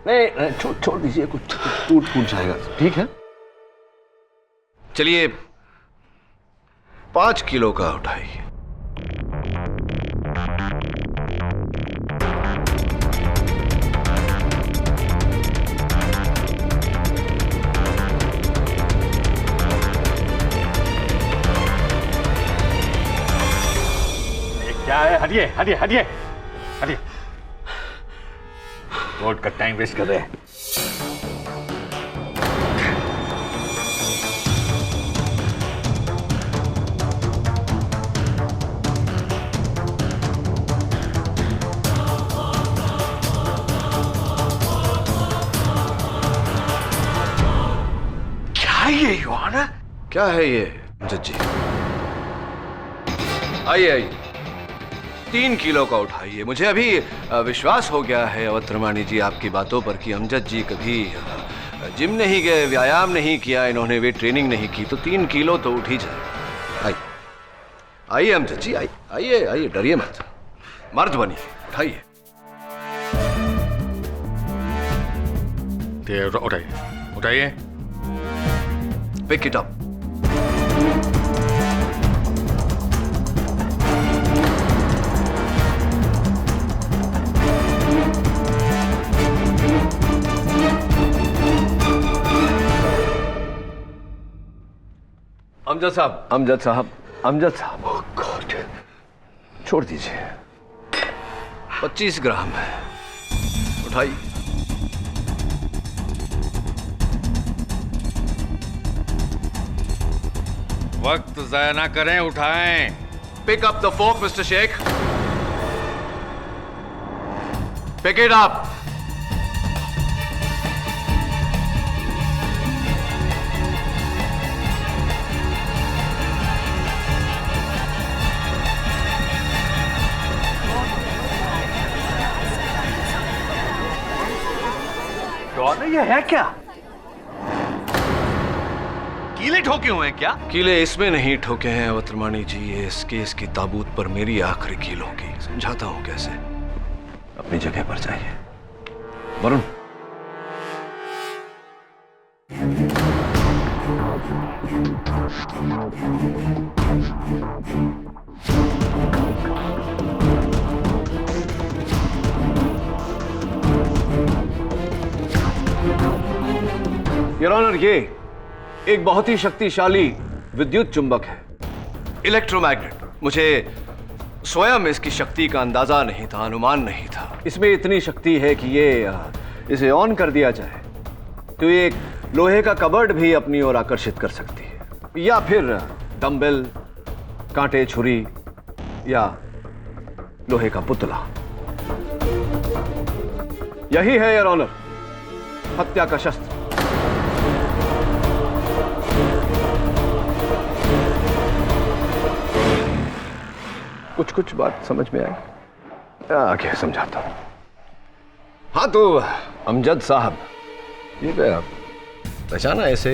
नहीं, छोड़ दीजिए, कुछ टूट फूट जाएगा। ठीक है, चलिए 5 किलो का उठाइए। क्या है? हटिए हटिए हटिए हटिए। कोर्ट का टाइम वेस्ट कर रहे हैं। क्या है ये योर ऑनर? क्या है ये जज जी? आइए आइए, 3 किलो का उठाइए। मुझे अभी विश्वास हो गया है अवतरमाणी जी आपकी बातों पर कि अमजद जी कभी जिम नहीं गए, व्यायाम नहीं किया, इन्होंने वेट ट्रेनिंग नहीं की, तो 3 किलो तो उठ ही जाए। आइए आइए अमजद जी, आइए आइए आइए, डरिए मत, मर्द बनिए, उठाइए। उठाइए उठाइए। Pick it up. अमजद साहब, अमजद साहब, अमजद साहब, ओह गॉड, छोड़ दीजिए। 25 ग्राम है, उठाइए। वक्त जाया ना करें, उठाएं। Pick up the folk mister Shaikh. Pick it up. ये है क्या? कीले ठोके हुए हैं क्या? कीले इसमें नहीं ठोके हैं अवतरमानी जी, ये इस केस की ताबूत पर मेरी आखिरी कील होगी। समझाता हूं कैसे। अपनी जगह पर जाइए। वरुण, योर ऑनर, ये एक बहुत ही शक्तिशाली विद्युत चुंबक है, इलेक्ट्रोमैग्नेट। मुझे स्वयं इसकी शक्ति का अंदाजा नहीं था, अनुमान नहीं था। इसमें इतनी शक्ति है कि ये इसे ऑन कर दिया जाए तो ये एक लोहे का कबर्ड भी अपनी ओर आकर्षित कर सकती है, या फिर डंबल, कांटे, छुरी या लोहे का पुतला। यही है योर ऑनर, हत्या का शस्त्र। कुछ कुछ बात समझ में आई, आगे समझाता हूं। हाँ तो अमजद साहब, ये पहचाना ऐसे?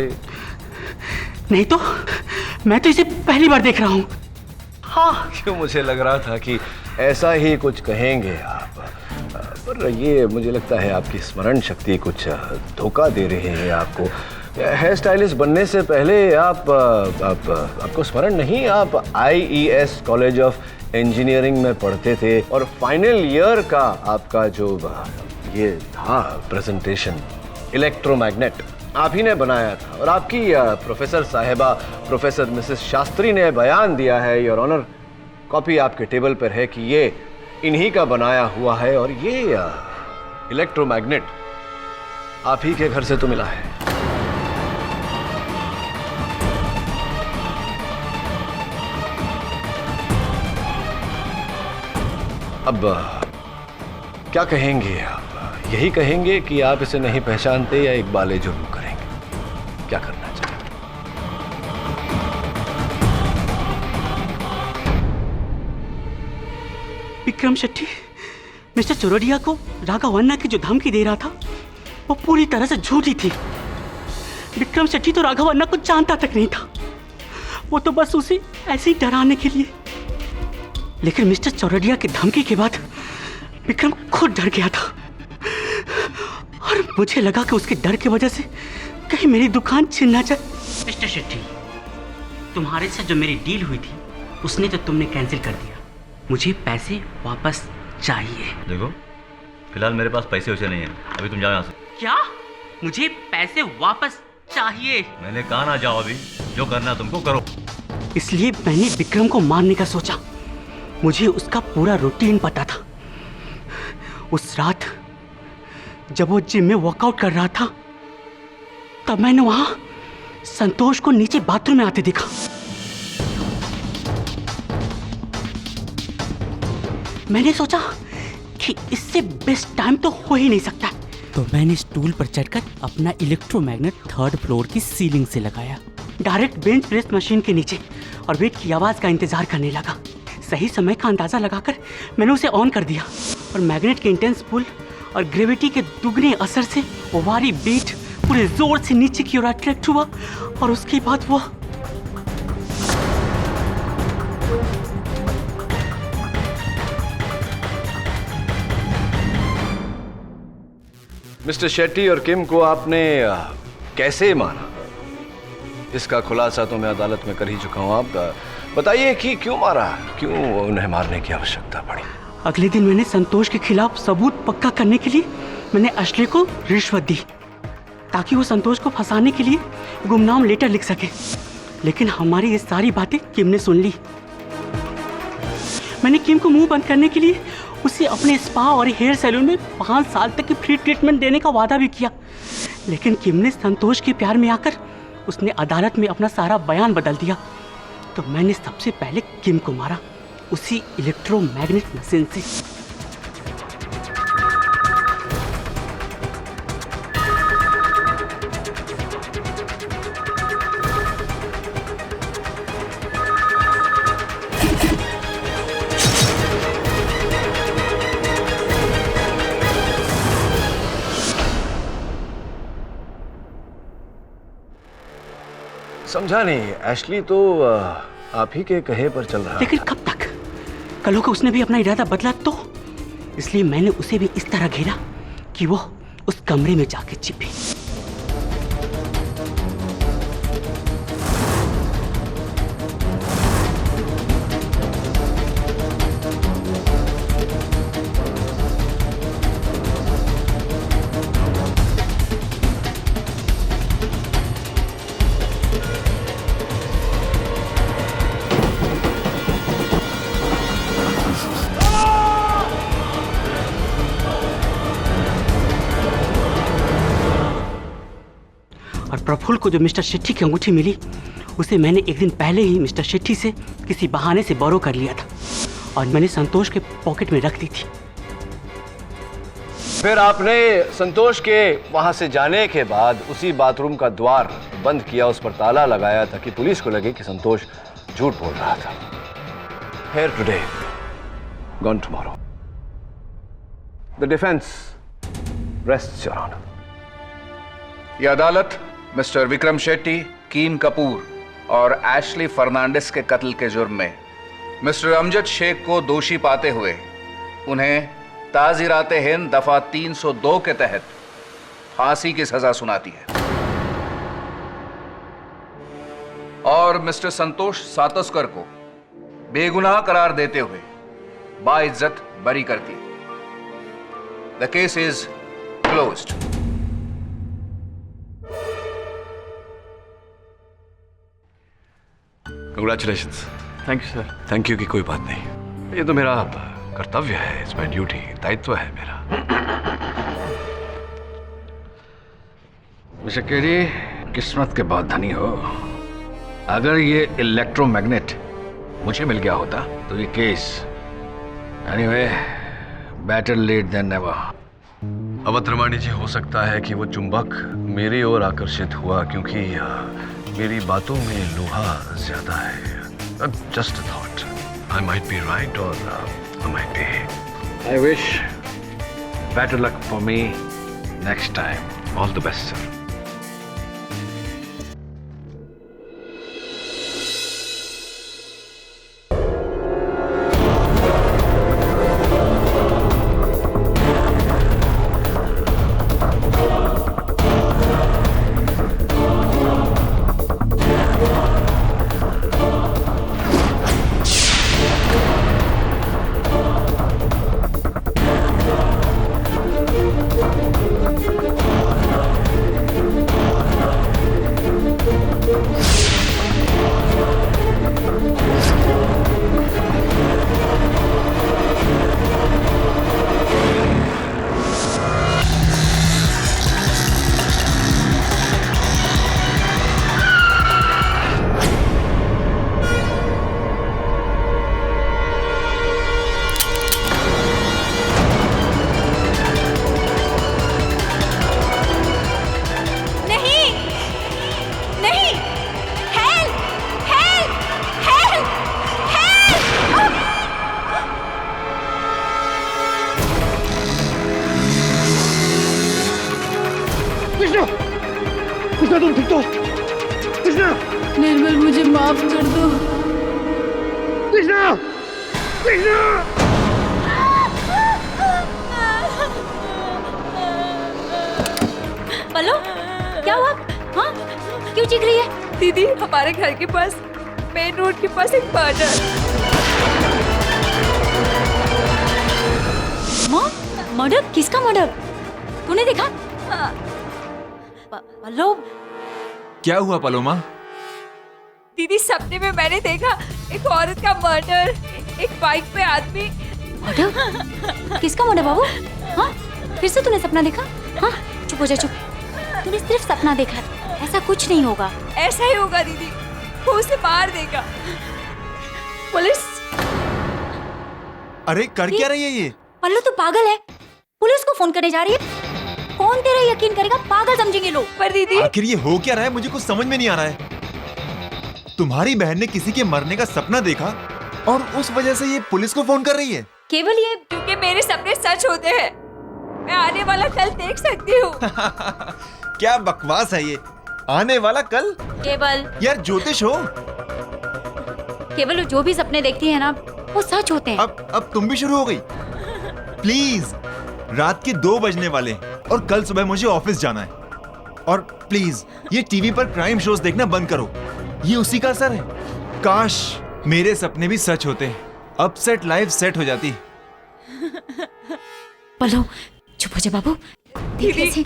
नहीं तो, मैं तो इसे पहली बार देख रहा हूं। हाँ, क्यों मुझे लग रहा था कि ऐसा ही कुछ कहेंगे आप, पर ये मुझे लगता है आपकी स्मरण शक्ति कुछ धोखा दे रही है आपको। हेयर स्टाइलिस्ट बनने से पहले आपको स्मरण नहीं, आप IES कॉलेज ऑफ इंजीनियरिंग में पढ़ते थे और फाइनल ईयर का आपका जो ये था प्रेजेंटेशन, इलेक्ट्रोमैग्नेट आप ही ने बनाया था और आपकी प्रोफेसर साहिबा, प्रोफेसर मिसेस शास्त्री ने बयान दिया है योर ऑनर, कॉपी आपके टेबल पर है कि ये इन्हीं का बनाया हुआ है और ये इलेक्ट्रोमैग्नेट आप ही के घर से तो मिला है। अब क्या कहेंगे आप? यही कहेंगे कि आप इसे नहीं पहचानते या इकबाले जुर्म करेंगे? क्या करना चाहेंगे? विक्रम शेट्टी मिस्टर चोरडिया को राघवन्ना की जो धमकी दे रहा था वो पूरी तरह से झूठी थी। विक्रम शेट्टी तो राघवन्ना को जानता तक नहीं था, वो तो बस उसे ऐसे ही डराने के लिए। लेकिन मिस्टर चौरडिया की धमकी के बाद विक्रम खुद डर गया था और मुझे लगा कि उसके डर की वजह से कहीं मेरी दुकान छिन ना जाए। मिस्टर शेट्टी, तुम्हारे साथ जो मेरी डील हुई थी उसने तो तुमने कैंसिल कर दिया। मुझे पैसे वापस चाहिए। देखो, फिलहाल मेरे पास पैसे वैसे नहीं है, अभी तुम जाओ यहाँ से। क्या? मुझे पैसे वापस चाहिए? मैंने कहा ना जाओ, अभी जो करना तुमको करो। इसलिए मैंने विक्रम को मारने का सोचा। मुझे उसका पूरा रूटीन पता था। उस रात जब वो जिम में वर्कआउट कर रहा था तब मैंने वहां संतोष को नीचे बाथरूम में आते देखा। मैंने सोचा कि इससे बेस्ट टाइम तो हो ही नहीं सकता, तो मैंने स्टूल पर चढ़कर अपना इलेक्ट्रोमैग्नेट 3rd फ्लोर की सीलिंग से लगाया, डायरेक्ट बेंच प्रेस मशीन के नीचे, और वेट की आवाज का इंतजार करने लगा। सही समय का अंदाजा लगाकर मैंने उसे ऑन कर दिया और मैग्नेट के इंटेंस पुल और ग्रेविटी के दुगने असर से ओवारी बीट पूरे जोर से नीचे की ओर अट्रैक्ट हुआ और उसके बाद वो मिस्टर शेट्टी और किम को आपने कैसे मारा? इसका खुलासा तो मैं अदालत में कर ही चुका हूं। आप बताइए कि क्यों मारा, क्यों उन्हें मारने की आवश्यकता पड़ी? अगले दिन मैंने संतोष के खिलाफ सबूत पक्का करने के लिए मैंने अश्ले को रिश्वत दी ताकि वो संतोष को फंसाने के लिए गुमनाम लेटर लिख सके। लेकिन हमारी ये सारी बातें किम ने सुन ली। मैंने किम को मुंह बंद करने के लिए उसे अपने स्पा और हेयर सैलून में 5 साल तक की फ्री ट्रीटमेंट देने का वादा भी किया। लेकिन किम ने संतोष के प्यार में आकर उसने अदालत में अपना सारा बयान बदल दिया तो मैंने सबसे पहले किम को मारा, उसी इलेक्ट्रोमैग्नेट मशीन से। समझा नहीं, एशली तो आप ही के कहे पर चल रहा। लेकिन कब तक? कल को उसने भी अपना इरादा बदला तो, इसलिए मैंने उसे भी इस तरह घेरा कि वो उस कमरे में जाके छिपे। और प्रफुल्ल को जो मिस्टर शेट्टी की अंगूठी मिली, उसे मैंने एक दिन पहले ही मिस्टर शेट्टी से किसी बहाने से बोरो कर लिया था और मैंने संतोष के पॉकेट में रख दी थी। फिर आपने संतोष के वहां से जाने के बाद उसी बाथरूम का द्वार बंद किया, उस पर ताला लगाया ताकि पुलिस को लगे कि संतोष झूठ बोल रहा था। Here today, gone tomorrow. The defense rests your honor. यह अदालत मिस्टर विक्रम शेट्टी, कीम कपूर और एशली फर्नांडिस के कत्ल के जुर्म में मिस्टर अमजद शेख को दोषी पाते हुए उन्हें ताज़ीराते हिंद दफा 302 के तहत फांसी की सजा सुनाती है और मिस्टर संतोष सातोस्कर को बेगुनाह करार देते हुए बाइज्जत बरी करती है। The case is closed. Congratulations. Thank you sir. Thank you की कोई बात नहीं, ये तो मेरा कर्तव्य है, इट्स माय ड्यूटी, दायित्व है मेरा। मिस्टर केडी, किस्मत के बहुत धनी हो। अगर ये इलेक्ट्रोमैग्नेट मुझे मिल गया होता तो ये case, anyway, better late than never. Avadh Ramani ji, हो सकता है कि वो चुंबक मेरी ओर आकर्षित हुआ क्योंकि मेरी बातों में लोहा ज्यादा है। Just a thought, I might be right और I might be. I wish better luck for me next time. All the best sir. Krishna, तुम ठीक तो? कृष्णा! निर्मल, मुझे माफ कर दो। कृष्णा! कृष्णा! पल्लो, क्या हुआ? हाँ, क्यों चीख रही है? दीदी, हमारे घर के पास, मेन रोड के पास एक मर्डर। माँ, मर्डर? किसका मर्डर? तूने देखा? पल्लो, क्या हुआ पलोमा? दीदी, सपने में मैंने देखा एक औरत का मर्डर, एक बाइक पे आदमी। मर्डर? किसका मर्डर बाबू? हाँ, फिर से तूने सपना देखा? हाँ, चुप हो जा, चुप। तूने सिर्फ सपना देखा, ऐसा कुछ नहीं होगा। ऐसा ही होगा दीदी, वो उसे मार देगा। पुलिस? अरे कर क्या रही है ये? पल्लू तू पागल है? पुलिस को फोन करने जा रही है? कौन तेरा यकीन करेगा? पागल समझेंगे लोग। पर दीदी आखिर ये हो क्या रहा है, मुझे कुछ समझ में नहीं आ रहा है। तुम्हारी बहन ने किसी के मरने का सपना देखा और उस वजह से ये पुलिस को फोन कर रही है। केवल ये क्योंकि मेरे सपने सच होते हैं, मैं आने वाला कल देख सकती हूँ। क्या बकवास है ये, आने वाला कल? केवल यार ज्योतिष हो। केवल जो भी सपने देखती है ना वो सच होते हैं। अब तुम भी शुरू हो गई। प्लीज, रात के 2 बजने वाले हैं और कल सुबह मुझे ऑफिस जाना है। और प्लीज ये टीवी पर क्राइम शोज देखना बंद करो, ये उसी का असर है। काश मेरे सपने भी सच होते, अब सेट लाइफ सेट हो जाती। पल्लू चुप हो जा बाबू। दीदी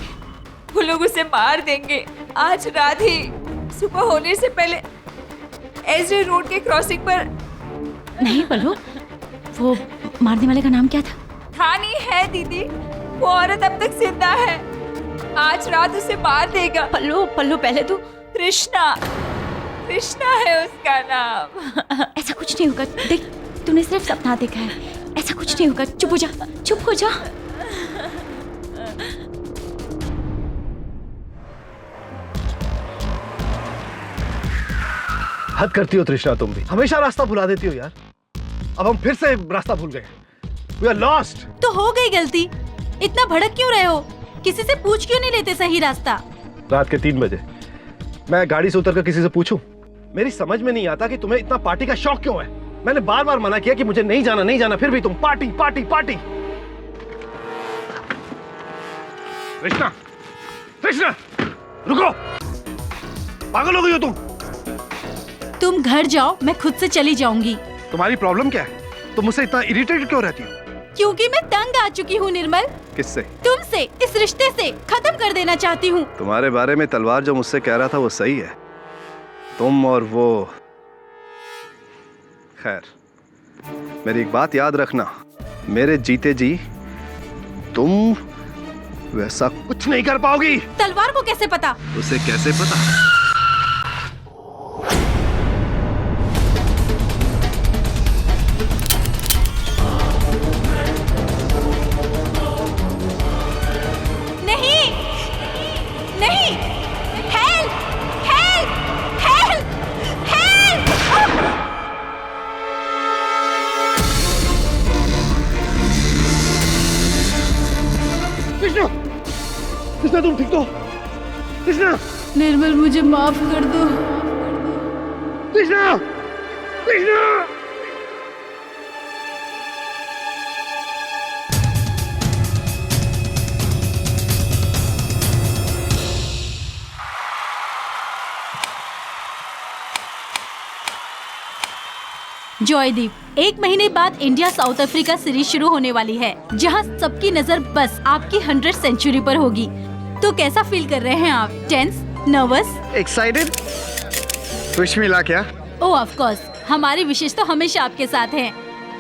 वो लोग उसे मार देंगे आज रात ही, सुबह होने से पहले एसजे रोड के क्रॉसिंग पर। नहीं पल्लू, वो मारने वाले का नाम क्या था? था नहीं है दीदी, वो औरत अब तक जिंदा है, आज रात उसे मार देगा। पल्लू पल्लू पहले तू। कृष्णा, कृष्णा है उसका नाम। ऐसा कुछ नहीं होगा, देख तूने सिर्फ सपना देखा है, ऐसा कुछ नहीं होगा। चुप हो जा, चुप हो जा। हद करती हो तृष्णा, तुम भी हमेशा रास्ता भुला देती हो यार। अब हम फिर से रास्ता भूल गए, वी आर लॉस्ट। तो हो गई गलती, इतना भड़क क्यों रहे हो? किसी से पूछ क्यों नहीं लेते सही रास्ता? रात के 3 बजे मैं गाड़ी से उतरकर किसी से पूछूं? मेरी समझ में नहीं आता कि तुम्हें इतना पार्टी का शौक क्यों है। मैंने बार बार मना किया कि मुझे नहीं जाना नहीं जाना, फिर भी तुम party party party. Krishna, Krishna रुको, पागल हो गई हो तुम घर जाओ, मैं खुद से चली जाऊंगी। तुम्हारी प्रॉब्लम क्या है? तुम मुझसे इतना इरिटेटेड क्यों रहती हो? क्योंकि मैं तंग आ चुकी हूँ निर्मल। किससे? तुमसे, इस रिश्ते से खत्म कर देना चाहती हूँ। तुम्हारे बारे में तलवार जो मुझसे कह रहा था वो सही है, तुम और वो। खैर, मेरी एक बात याद रखना, मेरे जीते जी तुम वैसा कुछ नहीं कर पाओगी। तलवार को कैसे पता? उसे कैसे पता? नहीं, नहीं, help, help, help, help. Krishna, Krishna तुम ठीक तो? कृष्णा, निर्मल मुझे माफ कर दो। कृष्णा, कृष्णा। जॉयदीप, 1 महीने बाद इंडिया साउथ अफ्रीका सीरीज शुरू होने वाली है, जहां सबकी नजर बस आपकी 100 सेंचुरी पर होगी। तो कैसा फील कर रहे हैं आप? Tense, nervous, excited? विश मिला क्या? ओह ऑफ कोर्स, हमारी विशेष तो हमेशा आपके साथ है।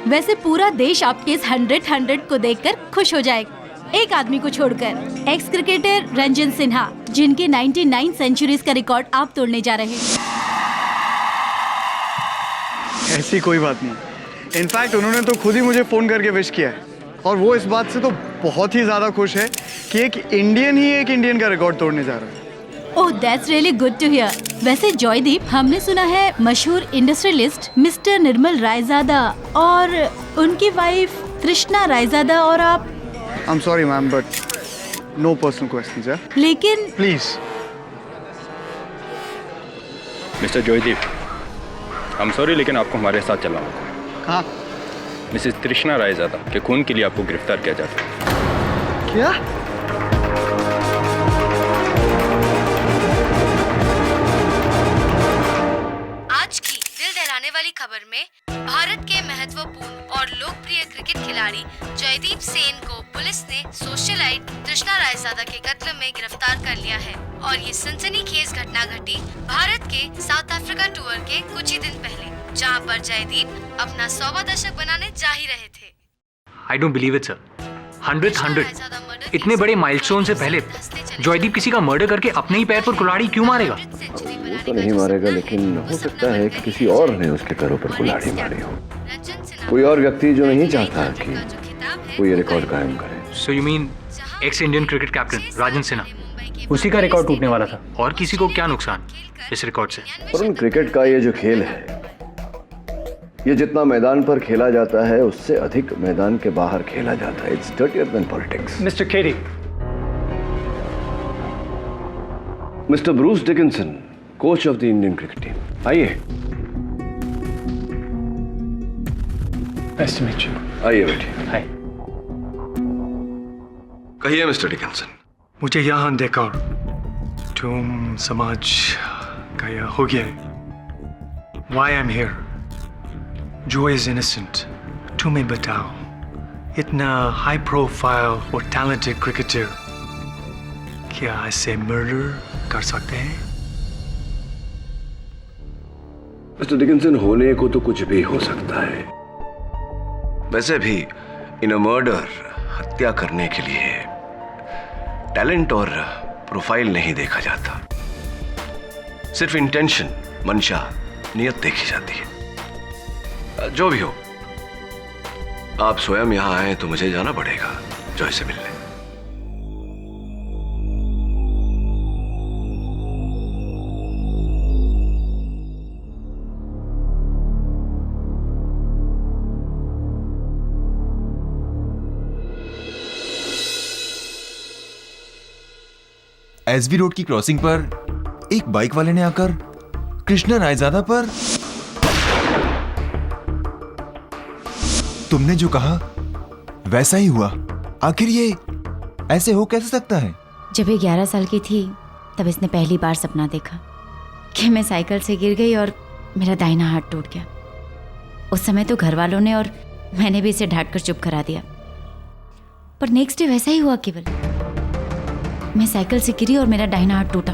वैसे पूरा देश आपके इस 100 को देखकर खुश हो जाएगा, एक आदमी को छोड़कर, एक्स क्रिकेटर रंजन सिन्हा, जिनके 99 सेंचुरीज का रिकॉर्ड आप तोड़ने जा रहे हैं। ऐसी कोई बात नहीं, इनफैक्ट उन्होंने तो खुद ही मुझे फोन करके विश किया है, और वो इस बात से तो बहुत ही ज्यादा खुश है कि एक इंडियन का रिकॉर्ड तोड़ने जा रहा है। Oh that's really good to hear. वैसे जॉयदीप, हमने सुना है मशहूर इंडस्ट्रियलिस्ट मिस्टर निर्मल रायजादा और उनकी वाइफ तृष्णा रायजादा और आप। I am sorry ma'am, but no personal questions यार। लेकिन please. Mister Joydeep, I am sorry, लेकिन आपको हमारे साथ चलना होगा। कहाँ? मिसेस तृष्णा रायजादा के खून के लिए आपको गिरफ्तार किया जाता है। क्या? आज की दिल दहलाने वाली खबर में भारत के महत्वपूर्ण और लोकप्रिय क्रिकेट खिलाड़ी जयदीप सेन को पुलिस ने सोशलाइट तृष्णा रायजादा के कत्ल में गिरफ्तार कर लिया है। और ये सनसनीखेज घटना घटी भारत के साउथ अफ्रीका टूर के कुछ ही दिन पहले, जहां पर जयदीप अपना 100वां दशक बनाने जा ही रहे थे। I don't believe it, sir. 100. Raizada murder इतने बड़े माइलस्टोन से पहले जॉयदीप किसी का मर्डर करके अपने ही पैर पर कुल्हाड़ी क्यों मारेगा? वो तो नहीं मारेगा, लेकिन हो सकता है कि किसी और ने उसके पैरों पर कुल्हाड़ी मारी हो। कोई और व्यक्ति जो नहीं चाहता कि वो ये रिकॉर्ड कायम करे। So you mean ex Indian cricket captain Rajan Sinha, उसी का रिकॉर्ड टूटने वाला था? और किसी को क्या नुकसान इस रिकॉर्ड से? वरुण, क्रिकेट का ये जो खेल है, ये जितना मैदान पर खेला जाता है उससे अधिक मैदान के बाहर खेला जाता है। It's dirtier than politics. Mister KD, mister Bruce Dickinson, coach of the Indian cricket team, आइए। Nice to meet you. आइए बैठिए। हाय। कहिए मिस्टर डिकिंसन। मुझे यहाँ देखा तुम समाज का यह हो गया है। Why I'm here? जो is innocent, तुम्हें बताओ, इतना हाई प्रोफाइल और टैलेंटेड क्रिकेटर क्या ऐसे मर्डर कर सकते हैं? मिस्टर डिकिंसन, होने को तो कुछ भी हो सकता है। वैसे भी इन अ मर्डर, हत्या करने के लिए टैलेंट और प्रोफाइल नहीं देखा जाता, सिर्फ इंटेंशन, मंशा, नियत देखी जाती है। जो भी हो, आप स्वयं यहां आए तो मुझे जाना पड़ेगा जॉय से मिलने। एसवी रोड की क्रॉसिंग पर एक बाइक वाले ने आकर कृष्णा रायजादा पर तुमने जो कहा वैसा ही हुआ। आखिर ये ऐसे हो कैसे सकता है? जब ये 11 साल की थी तब इसने पहली बार सपना देखा कि मैं साइकिल से गिर गई और मेरा दाहिना हाथ टूट गया। उस समय तो घर वालों ने और मैंने भी इसे डांट कर चुप करा दिया, पर नेक्स्ट डे वैसा ही हुआ। केवल मैं साइकिल से गिरी और मेरा दाहिना हाथ टूटा।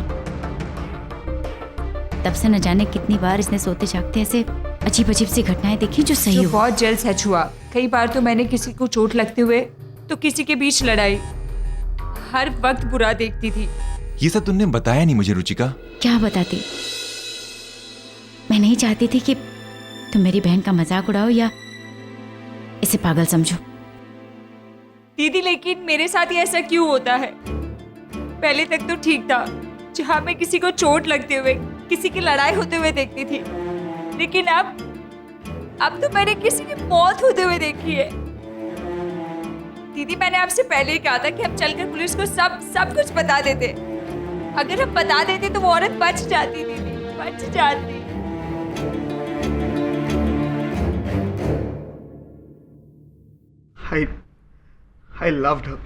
तब से न जाने कितनी बार इसने सोते जागते ऐसे अजीब अजीब सी घटनाएं देखी जो सही हो। बहुत जल्द सच हुआ। कई बार तो मैंने किसी को चोट लगते हुए तो किसी के बीच लड़ाई, हर वक्त बुरा देखती थी। ये सब तुमने बताया नहीं मुझे रुचिका। क्या बताती? मैं नहीं चाहती थी कि तुम मेरी बहन का मजाक उड़ाओ या इसे पागल समझो। दीदी, लेकिन मेरे साथ ही ऐसा क्यों होता है? पहले तक तो ठीक था, जहाँ मैं किसी को चोट लगते हुए, किसी की लड़ाई होते हुए देखती थी, लेकिन अब तो मैंने किसी की मौत होते हुए देखी है। दीदी, मैंने आपसे पहले ही कहा था कि हम चलकर पुलिस को सब कुछ बता देते। अगर हम बता देते तो वो औरत बच जाती। दीदी, बच जाती। I loved her.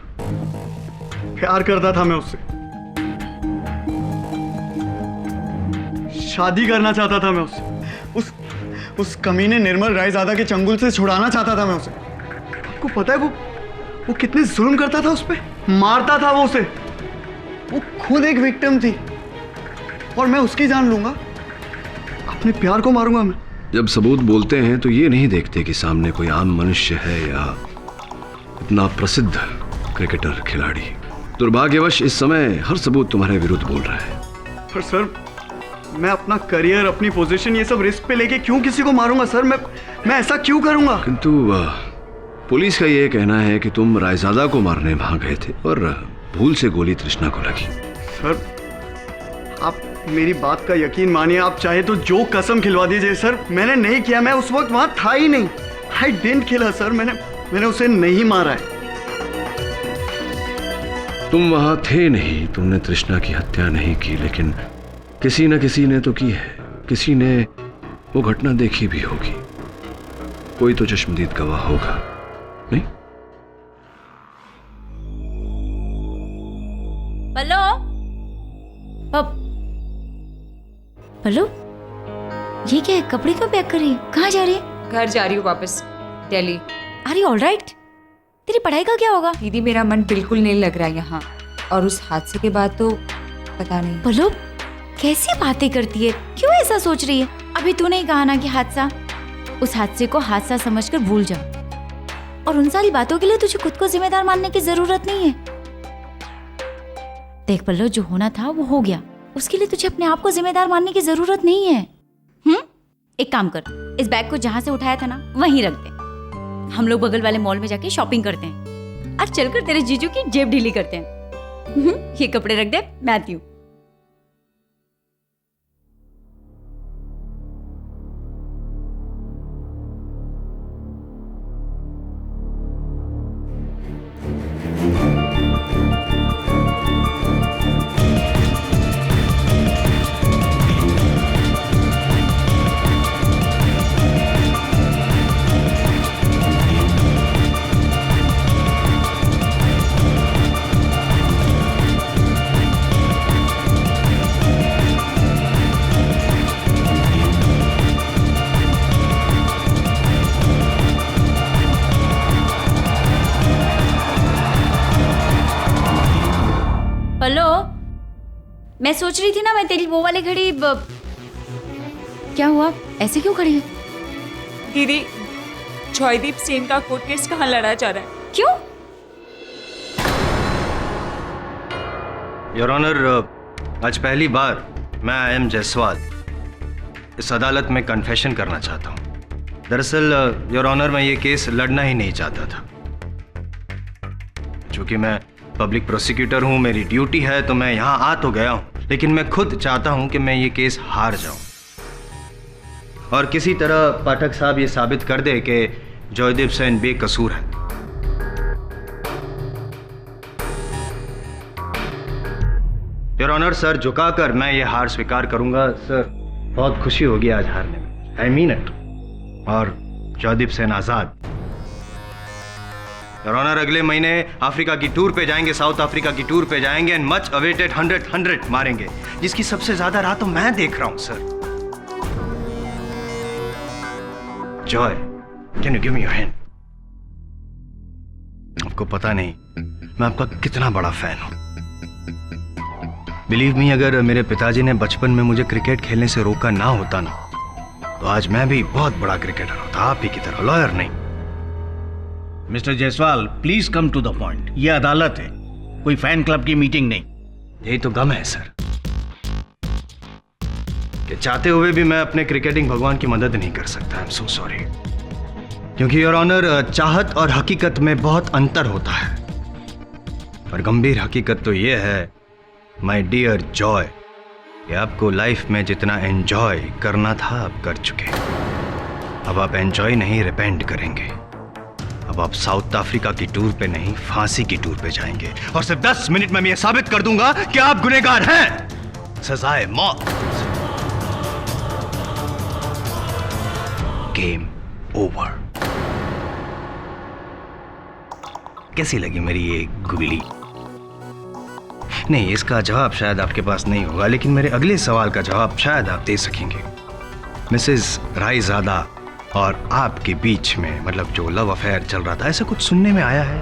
प्यार करता था मैं उससे, शादी करना चाहता था मैं उससे, उस कमीने निर्मल रायजादा के चंगुल से छुड़ाना चाहता था मैं उसे। आपको पता है वो कितने जुल्म करता था उस पे, मारता था वो उसे। वो खुद एक विक्टिम थी और मैं उसकी जान लूंगा? अपने प्यार को मारूंगा मैं? जब सबूत बोलते हैं तो ये नहीं देखते कि सामने कोई आम मनुष्य है या इतना प्रसिद्ध क्रिकेटर खिलाड़ी। दुर्भाग्यवश इस समय हर सबूत तुम्हारे विरुद्ध बोल रहा है। पर सर, मैं अपना करियर, अपनी पोजीशन, ये सब रिस्क पे लेके क्यों किसी को मारूंगा सर? मैं ऐसा क्यों करूंगा? किंतु पुलिस का ये कहना है कि तुम रायजादा को मारने वहां गए थे और भूल से गोली तृष्णा को लगी। सर, आप मेरी बात का यकीन मानिए। आप चाहे तो जो कसम खिलवा दीजिए सर, मैंने नहीं किया। मैं उस वक्त वहां था ही नहीं। I didn't kill her sir. मैंने उसे नहीं मारा है। तुम वहां थे नहीं, तुमने तृष्णा की हत्या नहीं की, लेकिन किसी न किसी ने तो की है। किसी ने वो घटना देखी भी होगी। कोई तो चश्मदीद गवाह होगा, नहीं? पल्लो, पल्लो, ये क्या है? कपड़े क्यों पैक कर रही है? कहाँ जा रही है? घर जा रही हूँ वापस, Delhi. Are you all right? तेरी पढ़ाई का क्या होगा? दीदी, मेरा मन बिल्कुल नहीं लग रहा यहाँ, और उस हादसे के बाद तो पता नहीं। पल्लो, कैसी बातें करती है? क्यों ऐसा सोच रही है? अभी तूने ही कहा ना कि हादसा, उस हादसे को हादसा समझकर भूल जा। और उन सारी बातों के लिए तुझे खुद को जिम्मेदार मानने की जरूरत नहीं है। देख पल्लव, जो होना था वो हो गया, उसके लिए तुझे अपने आप को जिम्मेदार मानने की जरूरत नहीं है। एक काम कर, इस बैग को जहां से उठाया था ना वहीं रख दे। हम लोग बगल वाले मॉल में जाके शॉपिंग करते हैं और चलकर तेरे जीजू की जेब ढीली करते हैं। ये कपड़े रख दे, मैं आती हूँ। मैं सोच रही थी ना, मैं तेरी वो वाली घड़ी क्या हुआ, ऐसे क्यों खड़ी है? दीदी, जॉयदीप सेन का कोर्ट केस कहाँ लड़ा जा रहा है? क्यों? योर ऑनर, आज पहली बार मैं आई.एम. जायसवाल इस अदालत में कन्फेशन करना चाहता हूँ। दरअसल योर ऑनर, मैं ये केस लड़ना ही नहीं चाहता था। चूंकि मैं पब्लिक प्रोसिक्यूटर हूँ, मेरी ड्यूटी है, तो मैं यहाँ आ तो गया हूँ, लेकिन मैं खुद चाहता हूँ कि मैं ये केस हार जाऊँ और किसी तरह पाठक साहब ये साबित कर दे कि जॉयदीप सेन बेकसूर है। योर ऑनर सर, झुकाकर मैं ये हार स्वीकार करूंगा। सर, बहुत खुशी होगी आज हारने में, आई मीन इट। और जॉयदीप सेन आजाद। योर ऑनर, अगले महीने अफ्रीका की टूर पे जाएंगे, साउथ अफ्रीका की टूर पे जाएंगे एंड मच अवेटेड 100 मारेंगे, जिसकी सबसे ज्यादा राह तो मैं देख रहा हूं। Sir, Joy, can you give me your hand? आपको पता नहीं मैं आपका कितना बड़ा फैन हूं। बिलीव मी, अगर मेरे पिताजी ने बचपन में मुझे क्रिकेट खेलने से रोका ना होता ना, तो आज मैं भी बहुत बड़ा क्रिकेटर होता, आप ही की तरह, लॉयर नहीं। Mister Jaiswal, please come to the point. ये अदालत है, कोई फैन क्लब की मीटिंग नहीं। यही तो गम है सर, कि चाहते हुए भी मैं अपने क्रिकेटिंग भगवान की मदद नहीं कर सकता। I am so sorry. क्योंकि योर ऑनर, चाहत और हकीकत में बहुत अंतर होता है, और गंभीर हकीकत तो यह है माय डियर जॉय, कि आपको लाइफ में जितना एंजॉय करना था आप कर चुके। अब आप एंजॉय नहीं, रिपेंट करेंगे। अब आप साउथ अफ्रीका की टूर पे नहीं, फांसी की टूर पे जाएंगे, और सिर्फ 10 मिनट में मैं ये साबित कर दूंगा कि आप गुनहगार हैं। सजाए मौत। Game over. कैसी लगी मेरी ये गुगली? नहीं, इसका जवाब शायद आपके पास नहीं होगा, लेकिन मेरे अगले सवाल का जवाब शायद आप दे सकेंगे। मिसेस रायजादा और आपके बीच में, मतलब जो लव अफेयर चल रहा था, ऐसा कुछ सुनने में आया है?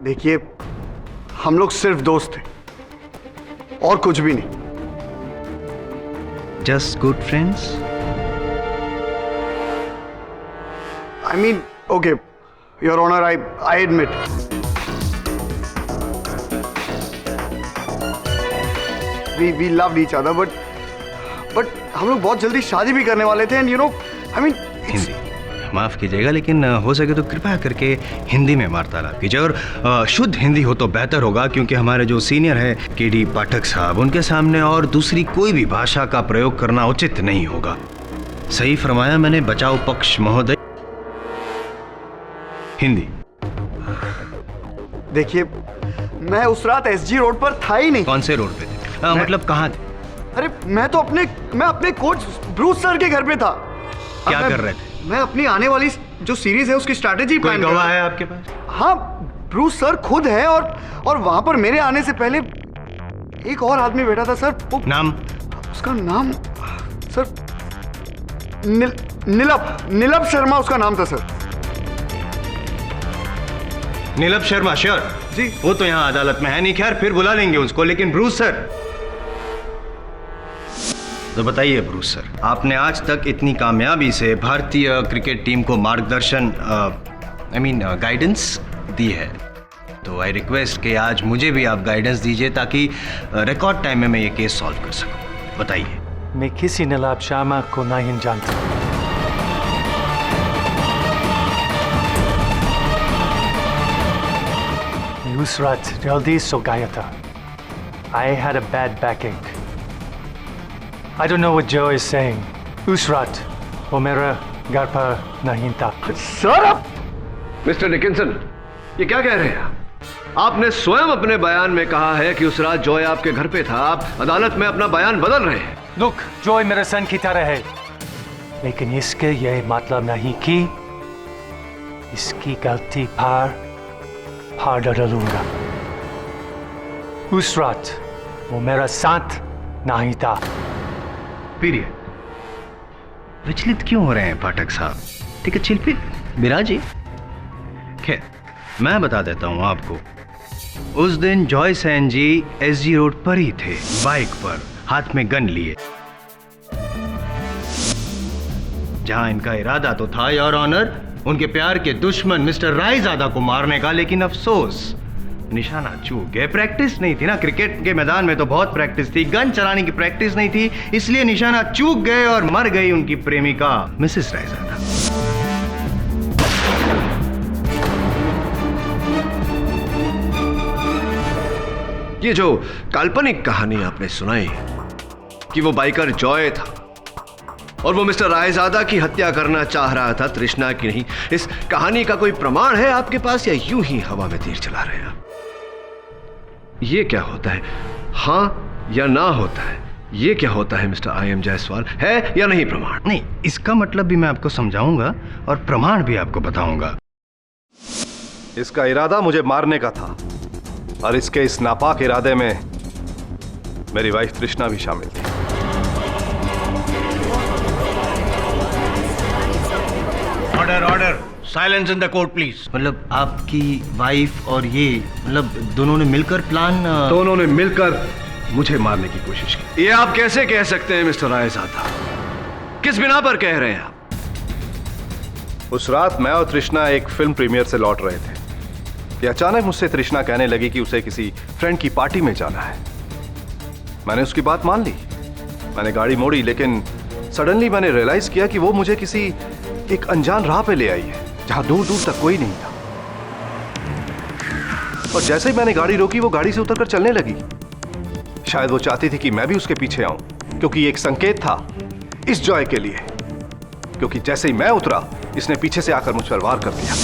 देखिए, हम लोग सिर्फ दोस्त थे और कुछ भी नहीं। Just good friends? I mean, okay your honour, I admit. We loved each other, but हम लोग बहुत जल्दी शादी भी करने वाले थे, and you know, I mean. Hindi माफ कीजिएगा, लेकिन हो सके तो कृपया करके हिंदी में वार्तालाप कीजिए, और शुद्ध हिंदी हो तो बेहतर होगा, क्योंकि हमारे जो सीनियर है केडी पाठक साहब, उनके सामने और दूसरी कोई भी भाषा का प्रयोग करना उचित नहीं होगा। सही फरमाया मैंने, बचाओ पक्ष महोदय। हिंदी। देखिए, मैं उस रात एसजी रोड पर था ही नहीं। कौन से रोड पे थे? मतलब कहाँ थे? अरे मैं अपने कोच ब्रूस सर के घर पे था। क्या कर रहे थे? मैं अपनी आने वाली जो सीरीज है उसकी स्ट्रैटेजी प्लान कर रहा था। गवाह है आपके पास? हाँ, ब्रूस सर खुद है, और वहां पर मेरे आने से पहले एक और आदमी बैठा था सर। नाम? उसका नाम सर नीलप शर्मा उसका नाम था सर। नीलप शर्मा? श्योर जी। वो तो यहाँ अदालत में है नहीं, खैर फिर बुला लेंगे उसको, लेकिन ब्रूस सर तो बताइए। ब्रूस सर, आपने आज तक इतनी कामयाबी से भारतीय क्रिकेट टीम को मार्गदर्शन, गाइडेंस दी है, तो आई रिक्वेस्ट कि आज मुझे भी आप गाइडेंस दीजिए ताकि रिकॉर्ड टाइम में मैं ये केस सॉल्व कर सकूं। बताइए। मैं किसी नलाब शर्मा को नहीं जानता। मैं उस रात जल्दी सो गया था। I had a bad backache. I don't know what Joe is saying. उस रात वो मेरा घर पर नहीं था। सर, मिस्टर डिकिंसन, ये क्या कह रहे हैं आप? आपने स्वयं अपने बयान में कहा है कि उस रात जॉय आपके घर पे था। आप अदालत में अपना बयान बदल रहे हैं। Look, जॉय मेरे सन की तरह है, लेकिन इसके ये मतलब नहीं कि इसकी गलती पर डालूंगा। उस रात वो मेरा साथ नहीं था। पीरियड। विचलित क्यों हो रहे हैं पाठक साहब? ठीक है, चिल बिराजी। खैर, मैं बता देता हूं आपको। उस दिन जॉय सेन जी एसजी रोड पर ही थे, बाइक पर, हाथ में गन लिए। जहां इनका इरादा तो था योर ऑनर उनके प्यार के दुश्मन मिस्टर रायजादा को मारने का, लेकिन अफसोस निशाना चूक गए। प्रैक्टिस नहीं थी ना, क्रिकेट के मैदान में तो बहुत प्रैक्टिस थी, गन चलाने की प्रैक्टिस नहीं थी, इसलिए निशाना चूक गए और मर गई उनकी प्रेमिका मिसेस रायजादा। ये जो काल्पनिक कहानी आपने सुनाई कि वो बाइकर जॉय था और वो मिस्टर रायजादा की हत्या करना चाह रहा था, तृष्णा की नहीं, इस कहानी का कोई प्रमाण है आपके पास या यूं ही हवा में तीर चला रहे हैं आप? ये क्या होता है? हाँ या ना होता है? ये क्या होता है मिस्टर आई.एम. जायसवाल? है या नहीं प्रमाण? नहीं, इसका मतलब भी मैं आपको समझाऊंगा और प्रमाण भी आपको बताऊंगा। इसका इरादा मुझे मारने का था और इसके इस नापाक इरादे में मेरी वाइफ तृष्णा भी शामिल थी। Order order, silence in the court please. मतलब आपकी वाइफ और ये मतलब दोनों ने मिलकर दोनों ने मिलकर मुझे मारने की कोशिश की। ये आप कैसे कह सकते हैं मिस्टर रायजादा? किस बिना पर कह रहे हैं आप? उस रात मैं और तृष्णा एक फिल्म प्रीमियर से लौट रहे थे कि अचानक मुझसे तृष्णा कहने लगी कि उसे किसी फ्रेंड की पार्टी में जाना है। मैंने उसकी बात मान ली, मैंने गाड़ी मोड़ी, लेकिन सडनली मैंने रियलाइज किया कि वो मुझे किसी एक अनजान राह पे ले आई है जहां दूर दूर तक कोई नहीं था। और जैसे ही मैंने गाड़ी रोकी वो गाड़ी से उतरकर चलने लगी। शायद वो चाहती थी कि मैं भी उसके पीछे आऊं, क्योंकि एक संकेत था इस जॉय के लिए, क्योंकि जैसे ही मैं उतरा इसने पीछे से आकर मुझ पर वार कर दिया।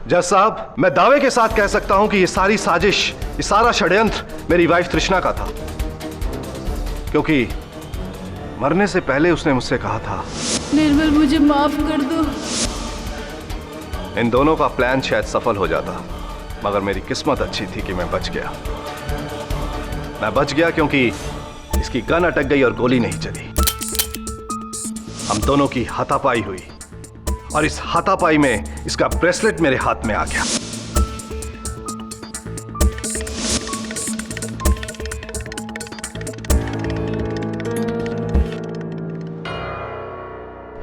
जज साहब, मैं दावे के साथ कह सकता हूं कि ये सारी साजिश, ये सारा षड्यंत्र मेरी वाइफ तृष्णा का था, क्योंकि मरने से पहले उसने मुझसे कहा था, निर्मल मुझे माफ कर दो। इन दोनों का प्लान शायद सफल हो जाता, मगर मेरी किस्मत अच्छी थी कि मैं बच गया। मैं बच गया क्योंकि इसकी गन अटक गई और गोली नहीं चली। हम दोनों की हाथापाई हुई और इस हाथापाई में इसका ब्रेसलेट मेरे हाथ में आ गया।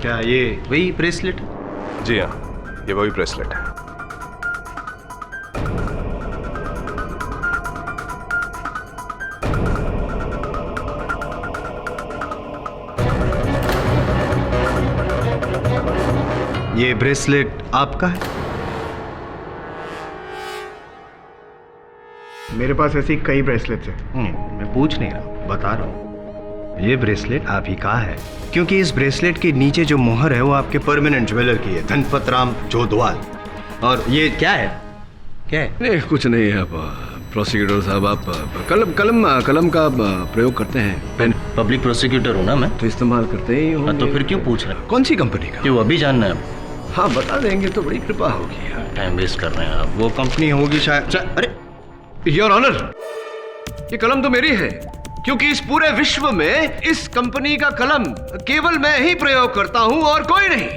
क्या ये वही ब्रेसलेट? जी हाँ, ये वही ब्रेसलेट है। ये ब्रेसलेट आपका है? मेरे पास ऐसी कई ब्रेसलेट्स हैं। मैं पूछ नहीं रहा, बता रहा हूँ। ये ब्रेसलेट आप ही का है, क्योंकि इस ब्रेसलेट के नीचे जो मोहर है वो आपके परमानेंट ज्वेलर की है, धनपत राम जोधवाल। और ये क्या है? क्या है? नहीं, कुछ नहीं है। प्रोसिक्यूटर साहब, आप कलम का प्रयोग करते हैं? पेन? पब्लिक प्रोसिक्यूटर हूँ ना मैं, तो इस्तेमाल करते ही होंगे। तो फिर क्यों पूछ रहे हैं? कौन सी कंपनी का? क्यों अभी जानना है? हाँ, बता देंगे तो बड़ी कृपा होगी। टाइम वेस्ट कर रहे हैं आप। वो कंपनी होगी शायद। अरे योर ऑनर, ये कलम तो मेरी है, क्योंकि इस पूरे विश्व में इस कंपनी का कलम केवल मैं ही प्रयोग करता हूं और कोई नहीं।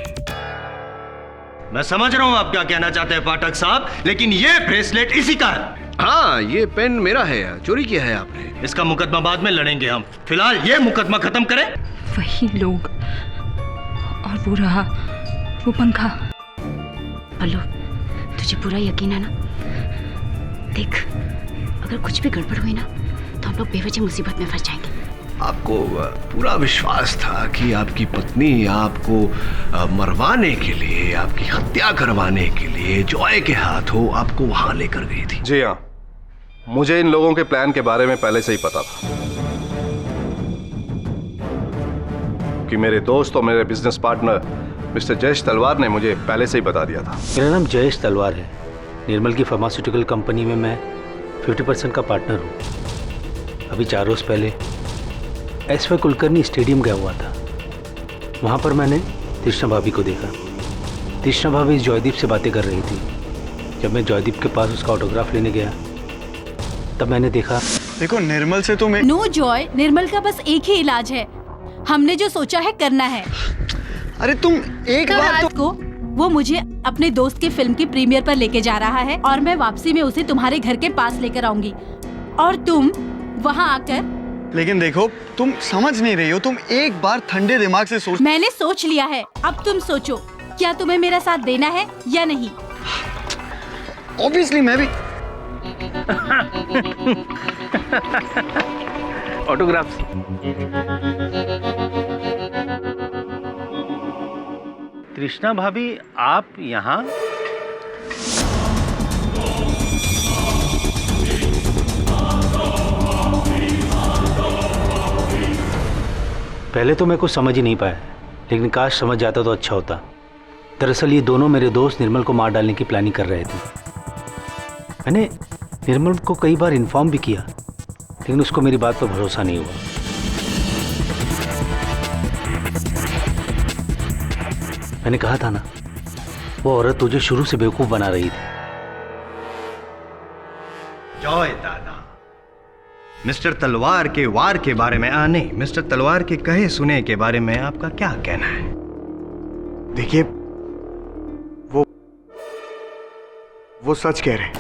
मैं समझ रहा हूं आप क्या कहना चाहते हैं पाठक साहब, लेकिन ये ब्रेसलेट इसी का है। हाँ, ये पेन मेरा है, चोरी किया है आपने। इसका मुकदमा बाद में लड़ेंगे हम, फिलहाल ये मुकदमा खत्म करें। वही लोग और वो रहा वो पंखा। हेलो, तुझे पूरा यकीन है ना? देख, अगर कुछ भी गड़बड़ हुई ना तो हम लोग बेवजह मुसीबत में फंस जाएंगे। आपको पूरा विश्वास था कि आपकी पत्नी आपको मरवाने के लिए, आपकी हत्या करवाने के लिए जॉय के हाथों आपको वहां लेकर गई थी। जी हाँ, मुझे इन लोगों के प्लान के बारे में पहले से ही पता था कि मेरे दोस्त और मेरे बिजनेस पार्टनर मिस्टर जयेश तलवार ने मुझे पहले से ही बता दिया था। मेरा नाम जयेश तलवार है। निर्मल की फार्मास्यूटिकल कंपनी में मैं 50% का पार्टनर हूँ। अभी 4 रोज पहले एस.वाई. कुलकर्णी स्टेडियम गया हुआ था। वहाँ पर मैंने तृष्णा भाभी को देखा। तृष्णा भाभी जॉयदीप से बातें कर रही थी। जब मैं जॉयदीप के पास उसका ऑटोग्राफ लेने गया तब मैंने देखा। देखो, निर्मल से तो मैं नो जॉय, निर्मल का बस एक ही इलाज है। हमने जो सोचा है करना है। अरे तुम एक बार तो को वो मुझे अपने दोस्त के फिल्म की प्रीमियर पर लेके जा रहा है और मैं वापसी में उसे तुम्हारे घर के पास लेकर आऊंगी और तुम वहाँ आकर। लेकिन देखो, तुम समझ नहीं रही हो। तुम एक बार ठंडे दिमाग से सोच। मैंने सोच लिया है, अब तुम सोचो, क्या तुम्हें मेरा साथ देना है या नहीं? ऑब्वियसली मैं भी। ऑटोग्राफ। तृष्णा भाभी, आप यहाँ? पहले तो मैं कुछ समझ ही नहीं पाया, लेकिन काश समझ जाता तो अच्छा होता। दरअसल ये दोनों मेरे दोस्त निर्मल को मार डालने की प्लानिंग कर रहे थे। मैंने निर्मल को कई बार इन्फॉर्म भी किया, लेकिन उसको मेरी बात पर भरोसा नहीं हुआ। मैंने कहा था ना, वो औरत तुझे शुरू से बेवकूफ बना रही थी। जॉय दादा, मिस्टर तलवार के वार के बारे में नहीं, मिस्टर तलवार के कहे सुने के बारे में आपका क्या कहना है? देखिए, वो सच कह रहे हैं।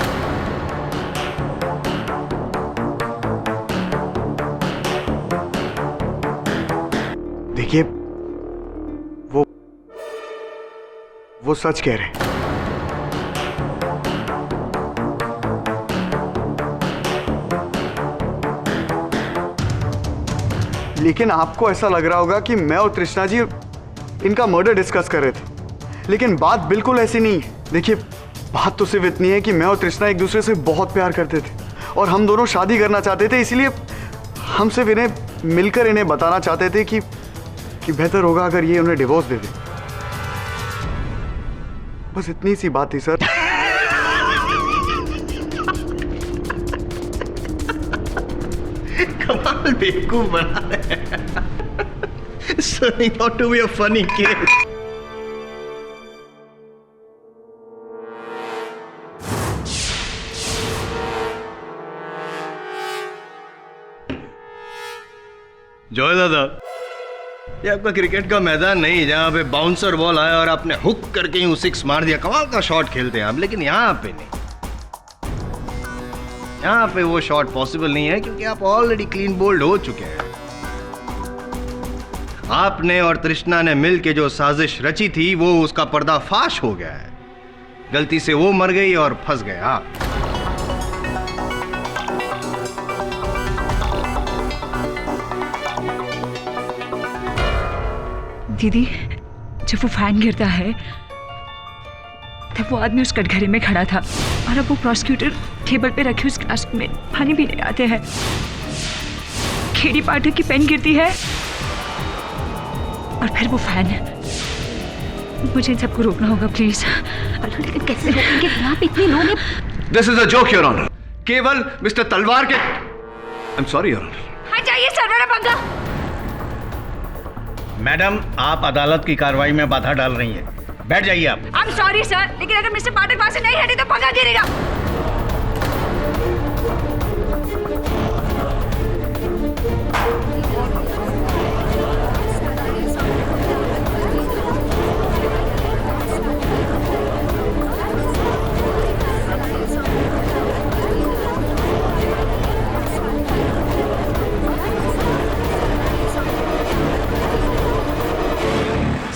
देखिए, वो सच कह रहे हैं। लेकिन आपको ऐसा लग रहा होगा कि मैं और तृष्णा जी इनका मर्डर डिस्कस कर रहे थे, लेकिन बात बिल्कुल ऐसी नहीं है। देखिए, बात तो सिर्फ इतनी है कि मैं और तृष्णा एक दूसरे से बहुत प्यार करते थे और हम दोनों शादी करना चाहते थे। इसलिए हम सिर्फ इन्हें मिलकर इन्हें बताना चाहते थे कि बेहतर होगा अगर ये उन्हें डिवोर्स दे दे। बस इतनी सी बात थी सर। कमाल बेवकूफ बना रहे हैं। Turning out to be a funny kid. Joy दादा, ये आपका क्रिकेट का मैदान नहीं जहां पे बाउंसर बॉल आया और आपने हुक करके यूं 6 मार दिया। कमाल का शॉट खेलते हैं आप, लेकिन यहाँ पे नहीं। यहाँ पे वो शॉट पॉसिबल नहीं है क्योंकि आप ऑलरेडी क्लीन बोल्ड हो चुके हैं। आपने और तृष्णा ने मिल के जो साजिश रची थी वो उसका पर्दाफाश हो गया है। गलती से वो मर गई और फंस गए आप। दीदी, जब वो फैन गिरता है तब वो आदमी उस कटघरे में खड़ा था और अब वो प्रोसिक्यूटर टेबल पे रखे उस ग्लास में पानी पीने आते हैं। खेड़ी पाठक की पेन गिरती है और फिर वो फैन। मुझे इन सबको रोकना होगा प्लीज। लेकिन कैसे रोकेंगे? यहाँ पे इतने लोग हैं। This is a joke your honour. केवल मिस्टर तलवार के I am sorry your honour. हाँ, जाइए सर, मेरा पंगा। मैडम, आप अदालत की कार्रवाई में बाधा डाल रही हैं। बैठ जाइए आप। आई एम सॉरी सर, लेकिन अगर मिस्टर पाठक वहां से नहीं हटे तो पंगा गिरेगा।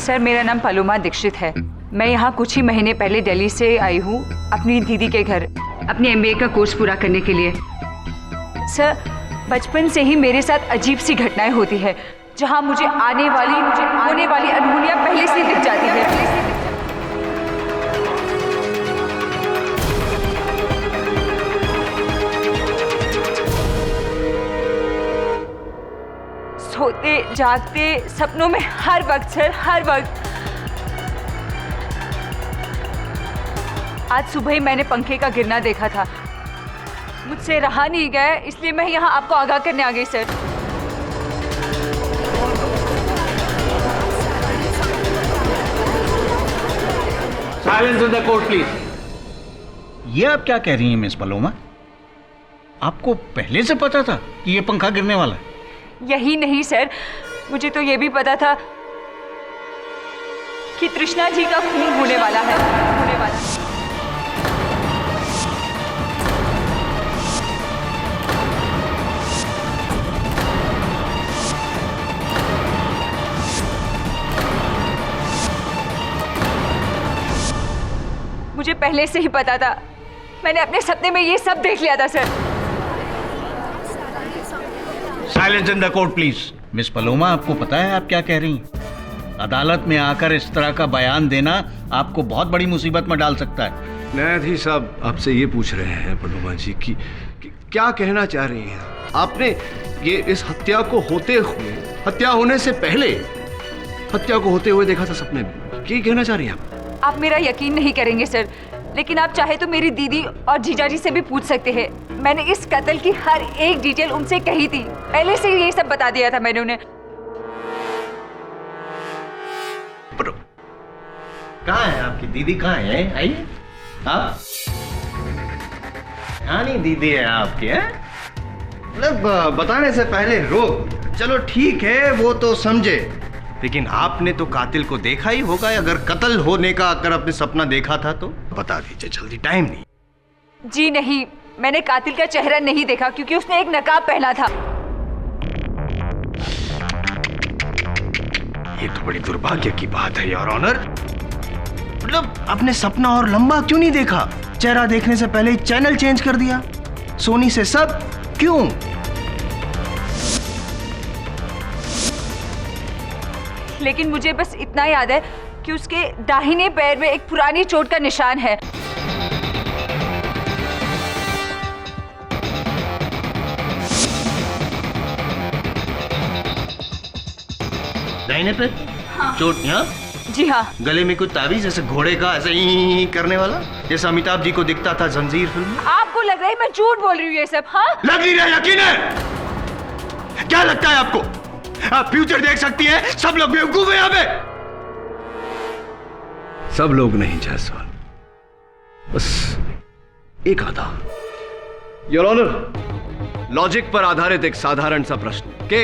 सर मेरा नाम पलोमा दीक्षित है। मैं यहाँ कुछ ही महीने पहले दिल्ली से आई हूँ अपनी दीदी के घर अपने MBA का कोर्स पूरा करने के लिए। सर बचपन से ही मेरे साथ अजीब सी घटनाएं होती है जहाँ मुझे होने वाली अनहोनियाँ पहले से दिख जाती है। सोते जागते सपनों में हर वक्त सर, हर वक्त। आज सुबह ही मैंने पंखे का गिरना देखा था, मुझसे रहा नहीं गया, इसलिए मैं यहाँ आपको आगाह करने आ गई sir. Silence in the court please. ये आप क्या कह रही हैं मिस पलोमा? आपको पहले से पता था कि ये पंखा गिरने वाला है? यही नहीं सर, मुझे तो ये भी पता था कि तृष्णा जी का खून होने वाला है, होने वाला है। मुझे पहले से ही पता था, मैंने अपने सपने में ये सब देख लिया था sir. Silence in the court please. Miss Paloma, आपको पता है आप क्या कह रही हैं? अदालत में आकर इस तरह का बयान देना आपको बहुत बड़ी मुसीबत में डाल सकता है। न्यायाधीश साहब आपसे ये पूछ रहे हैं पलोमा जी कि क्या कहना चाह रही हैं? आपने ये इस हत्या को होते हुए, हत्या होने से पहले हत्या को होते हुए देखा था सपने में, क्या कहना चाह रही हैं आप मेरा यकीन नहीं करेंगे सर, लेकिन आप चाहे तो मेरी दीदी और जीजाजी से भी पूछ सकते हैं। मैंने इस कत्ल की हर एक डिटेल उनसे कही थी, पहले से ही ये सब बता दिया था मैंने उन्हें। कहाँ है आपकी दीदी? कहाँ है? आइए। आप नानी दीदी है आपकी? है मतलब बताने से पहले रोक। चलो ठीक है, वो तो समझे, लेकिन आपने तो कातिल को देखा ही होगा। अगर कत्ल होने का अगर आपने सपना देखा था तो बता दीजिए जल्दी, टाइम नहीं। जी नहीं, मैंने कातिल का चेहरा नहीं देखा क्योंकि उसने एक नकाब पहना था। ये तो बड़ी दुर्भाग्य की बात है योर ऑनर। मतलब आपने सपना और लंबा क्यों नहीं देखा? चेहरा देखने से पहले ही चैनल चेंज कर दिया, सोनी से सब क्यों? लेकिन मुझे बस इतना याद है कि उसके दाहिने पैर में एक पुरानी चोट का निशान है। दाहिने पे? हाँ। चोट यहाँ? जी हाँ। गले में कुछ ताबीज जैसे घोड़े का ऐसे ही करने वाला, जैसे अमिताभ जी को दिखता था जंजीर फिल्म में? आपको लग रहा है मैं झूठ बोल रही हूँ ये सब? हाँ, लग नहीं रहा, यकीन है। क्या लगता है आपको? आप फ्यूचर देख सकती हैं? सब लोग बेवकूफ हैं यहाँ पे। सब लोग नहीं जायसवाल, बस एक आधा। योर ऑनर, लॉजिक पर आधारित एक साधारण सा प्रश्न के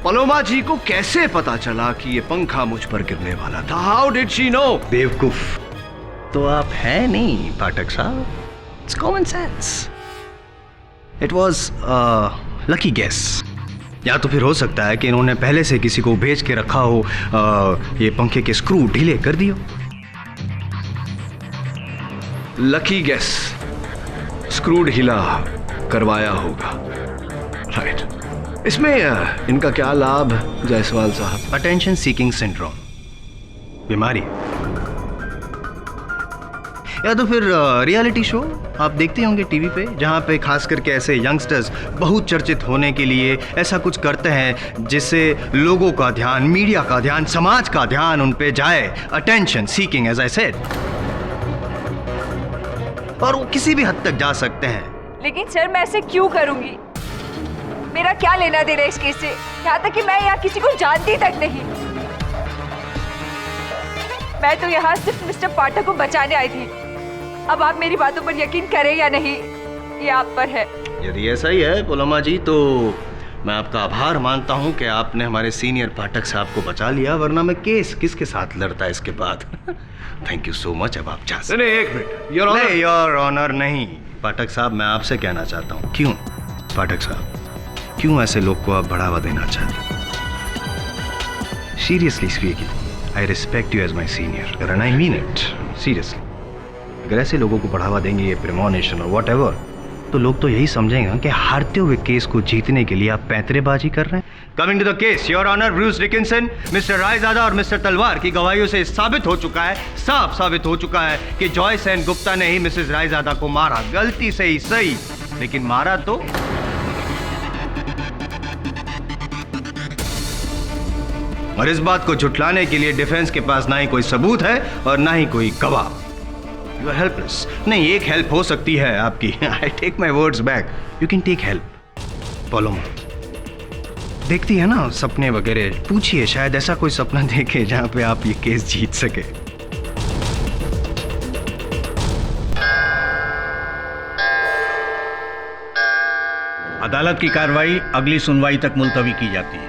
पलोमा जी को कैसे पता चला कि ये पंखा मुझ पर गिरने वाला था? How did she know? बेवकूफ तो आप हैं नहीं पाठक साहब, it's common sense. It was lucky guess. या तो फिर हो सकता है कि इन्होंने पहले से किसी को भेज के रखा हो, ये पंखे के स्क्रू ढीले कर दियो। लकी गेस, स्क्रू ढीला करवाया होगा, राइट। इसमें इनका क्या लाभ जायसवाल साहब? अटेंशन सीकिंग सिंड्रोम बीमारी, या तो फिर रियलिटी शो आप देखते होंगे टीवी पे, जहाँ पे खास करके ऐसे यंगस्टर्स बहुत चर्चित होने के लिए ऐसा कुछ करते हैं जिससे लोगों का ध्यान, मीडिया का ध्यान, समाज का ध्यान उन पे जाए। Attention seeking as I said, और वो किसी भी हद तक जा सकते हैं। लेकिन सर मैं ऐसे क्यों करूंगी? मेरा क्या लेना देना इस केस से? यहाँ तक कि मैं यहाँ किसी को जानती तक नहीं। मैं तो यहाँ सिर्फ मिस्टर पाठक को बचाने आई थी। अब आप मेरी बातों पर यकीन करें या नहीं, ये आप पर है। यदि ऐसा ही है पलोमा जी, तो मैं आपका आभार मानता हूं कि आपने हमारे सीनियर पाठक साहब को बचा लिया, वरना मैं केस किसके साथ लड़ता इसके बाद। Thank you so much. अब आप जा सकते। नहीं, एक मिनट। Your honour. नहीं, योर ऑनर नहीं। पाठक साहब, मैं आपसे कहना चाहता हूँ, क्यों पाठक साहब, क्यों ऐसे लोग को आप बढ़ावा देना चाहते? Seriously speaking, I respect you as my senior and I mean it seriously. अगर ऐसे लोगों को बढ़ावा देंगे ये प्रेमोनेशन और वॉट एवर, तो लोग तो यही समझेंगे कि हारते हुए केस को जीतने के लिए आप पैंतरेबाजी कर रहे हैं। Coming to the case, your honour, Bruce Dickinson, mister Raizada और मिस्टर तलवार की गवाहियों से साबित हो चुका है, साफ साबित हो चुका है कि जॉय सेन गुप्ता ने ही मिसेस रायजादा को मारा, गलती से ही सही, लेकिन मारा तो। और इस बात को झुठलाने के लिए डिफेंस के पास ना ही कोई सबूत है और ना ही कोई गवाह। You are helpless. नहीं, एक हेल्प हो सकती है आपकी। I take my words back, you can take help. Paloma देखती है ना सपने वगैरह, पूछिए, शायद ऐसा कोई सपना देखे जहां पे आप ये केस जीत सके। अदालत की कार्रवाई अगली सुनवाई तक मुलतवी की जाती है।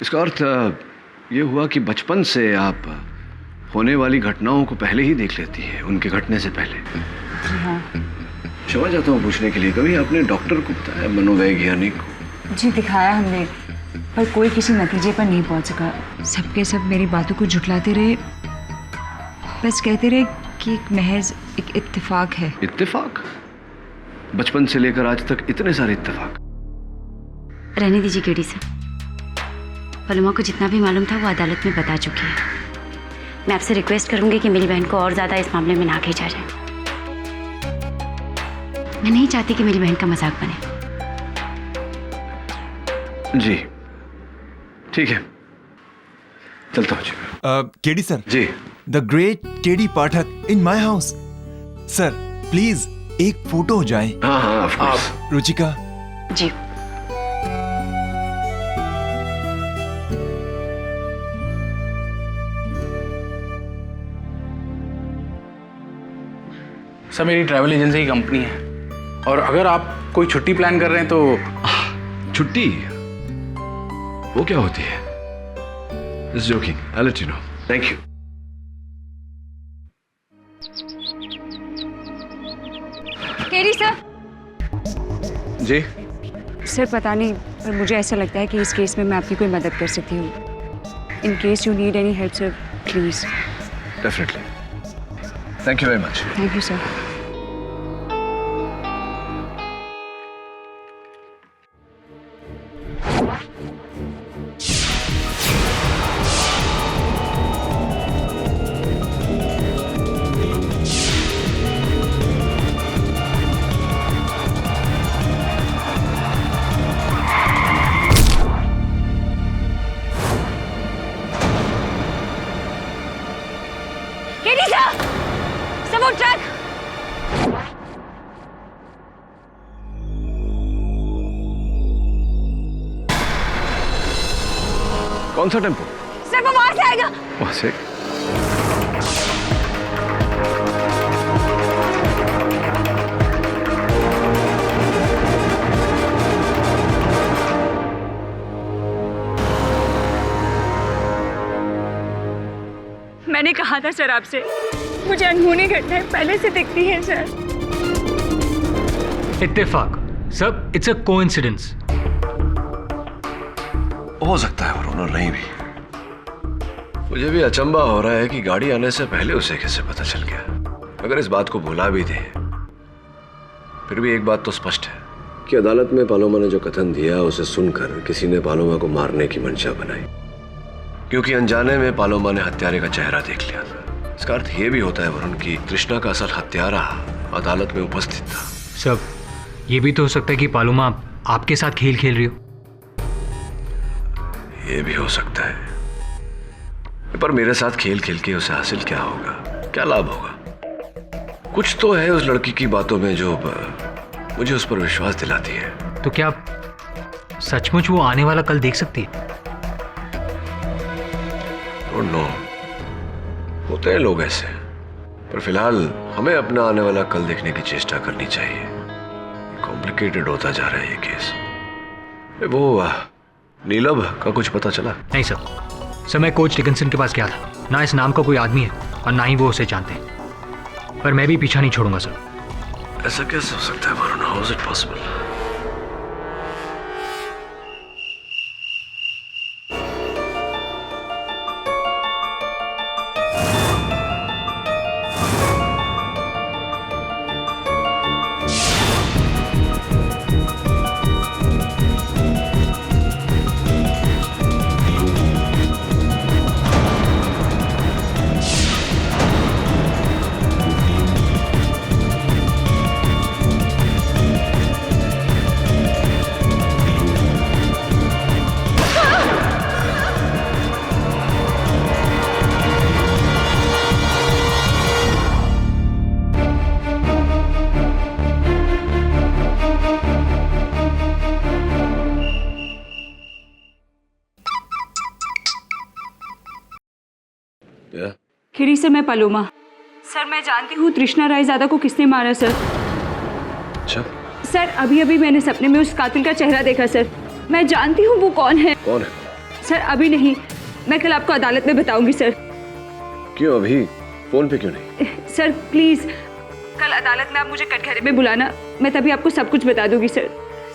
इसका अर्थ ये हुआ कि बचपन से आप होने वाली घटनाओं को पहले ही देख लेती हैं, उनके घटने से पहले। जी हाँ। क्षमा चाहता हूँ पूछने के लिए, कभी आपने डॉक्टर को बताया, मनोवैज्ञानिक को? जी दिखाया हमने, पर कोई किसी नतीजे पर नहीं पहुंच सका। सबके सब मेरी बातों को झुठलाते रहे, बस कहते रहे कि एक महज एक इत्तेफाक है। इत्तेफाक? बचपन से लेकर आज तक इतने सारे इत्तेफाक। रहने दीजिए केडी सर, पलोमा को जितना भी मालूम था वो अदालत में बता चुकी है। मैं आपसे रिक्वेस्ट करूंगी कि मेरी बहन को और ज्यादा इस मामले में ना खींचा जाए। मैं नहीं चाहती कि मेरी बहन का मजाक बने। जी ठीक है, चलता हूँ जी। केडी सर। जी। The great KD Pathak in my house. Sir please एक फोटो हो जाए। हाँ हाँ ऑफ कोर्स। रुचिका। जी। सर मेरी ट्रैवल एजेंसी की कंपनी है, और अगर आप कोई छुट्टी प्लान कर रहे हैं तो। छुट्टी? वो क्या होती है? Just joking. I'll let you know. Thank you. KD sir. जी सर पता नहीं, पर मुझे ऐसा लगता है कि इस केस में मैं आपकी कोई मदद कर सकती हूँ। In case you need any help sir, please. Definitely. Thank you very much. Thank you sir. KD sir, सबूत ट्रैक। कौन सा टेम्पो? सर वो वहां से आएगा। वहां से? मैंने कहा था सर आपसे, मुझे अनहोनी घटनाएं पहले से दिखती हैं सर। इत्तेफाक सब, इट्स अ कोइंसिडेंस। हो सकता है और नहीं भी। मुझे भी अचंबा हो रहा है कि गाड़ी आने से पहले उसे कैसे पता चल गया। अगर इस बात को भुला भी दे, फिर भी एक बात तो स्पष्ट है कि अदालत में पालोमा ने जो कथन दिया उसे सुनकर किसी ने पालोमा को मारने की मंशा बनाई, क्योंकि अनजाने में पालोमा ने हत्यारे का चेहरा देख लिया था। इसका अर्थ यह भी होता है वरुण कि तृष्णा का असल हत्यारा अदालत में उपस्थित था। सब ये भी तो हो सकता है कि पालोमा आपके साथ खेल खेल रही हो। ये भी हो सकता है, पर मेरे साथ खेल खेल के उसे हासिल क्या होगा, क्या लाभ होगा? कुछ तो है उस लड़की की बातों में जो मुझे उस पर विश्वास दिलाती है। तो क्या सचमुच वो आने वाला कल देख सकती है? डोंट नो, होते हैं लोग ऐसे, पर फिलहाल हमें अपना आने वाला कल देखने की चेष्टा करनी चाहिए। कॉम्प्लिकेटेड होता जा रहा है ये केस। वो नीलम का कुछ पता चला? नहीं सर, मैं कोच डिकिंसन के पास गया था। ना इस नाम का कोई आदमी है और ना ही वो उसे जानते हैं, पर मैं भी पीछा नहीं छोड़ूंगा सर। ऐसा कैसे हो सकता है Varun? How is it possible? Yeah? खिरी से मैं पलोमा। सर मैं जानती हूँ तृष्णा रायजादा को किसने मारा सर। अच्छा। सर अभी अभी मैंने सपने में उस कातिल का चेहरा देखा सर। मैं जानती हूँ वो कौन है। कौन है? सर अभी नहीं, मैं कल आपको अदालत में बताऊंगी सर। क्यों अभी फोन पे क्यों नहीं? सर प्लीज कल अदालत में आप मुझे कटघरे में बुलाना, मैं तभी आपको सब कुछ बता दूंगी सर।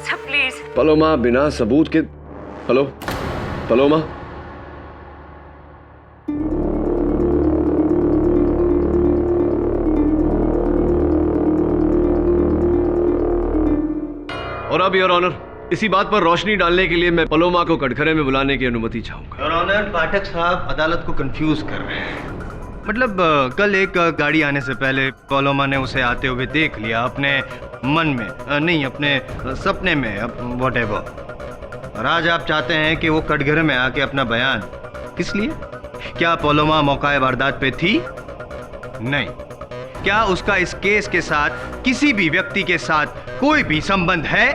Sir please. पलोमा बिना सबूत के। Hello Paloma. और अब योर ऑनर, इसी बात पर रोशनी डालने के लिए मैं पलोमा को कटघरे में बुलाने की अनुमति चाहूंगा। योर ऑनर, पाठक साहब अदालत को कंफ्यूज कर रहे हैं। मतलब कल एक गाड़ी आने से पहले पलोमा ने उसे आते हुए देख लिया अपने मन में, नहीं अपने सपने में, व्हाटएवर। और आज आप चाहते हैं कि वो कटघरे में आके अपना बयान, किस लिए? क्या पलोमा मौका वारदात पे थी? नहीं। क्या उसका इस केस के साथ किसी भी व्यक्ति के साथ कोई भी संबंध है?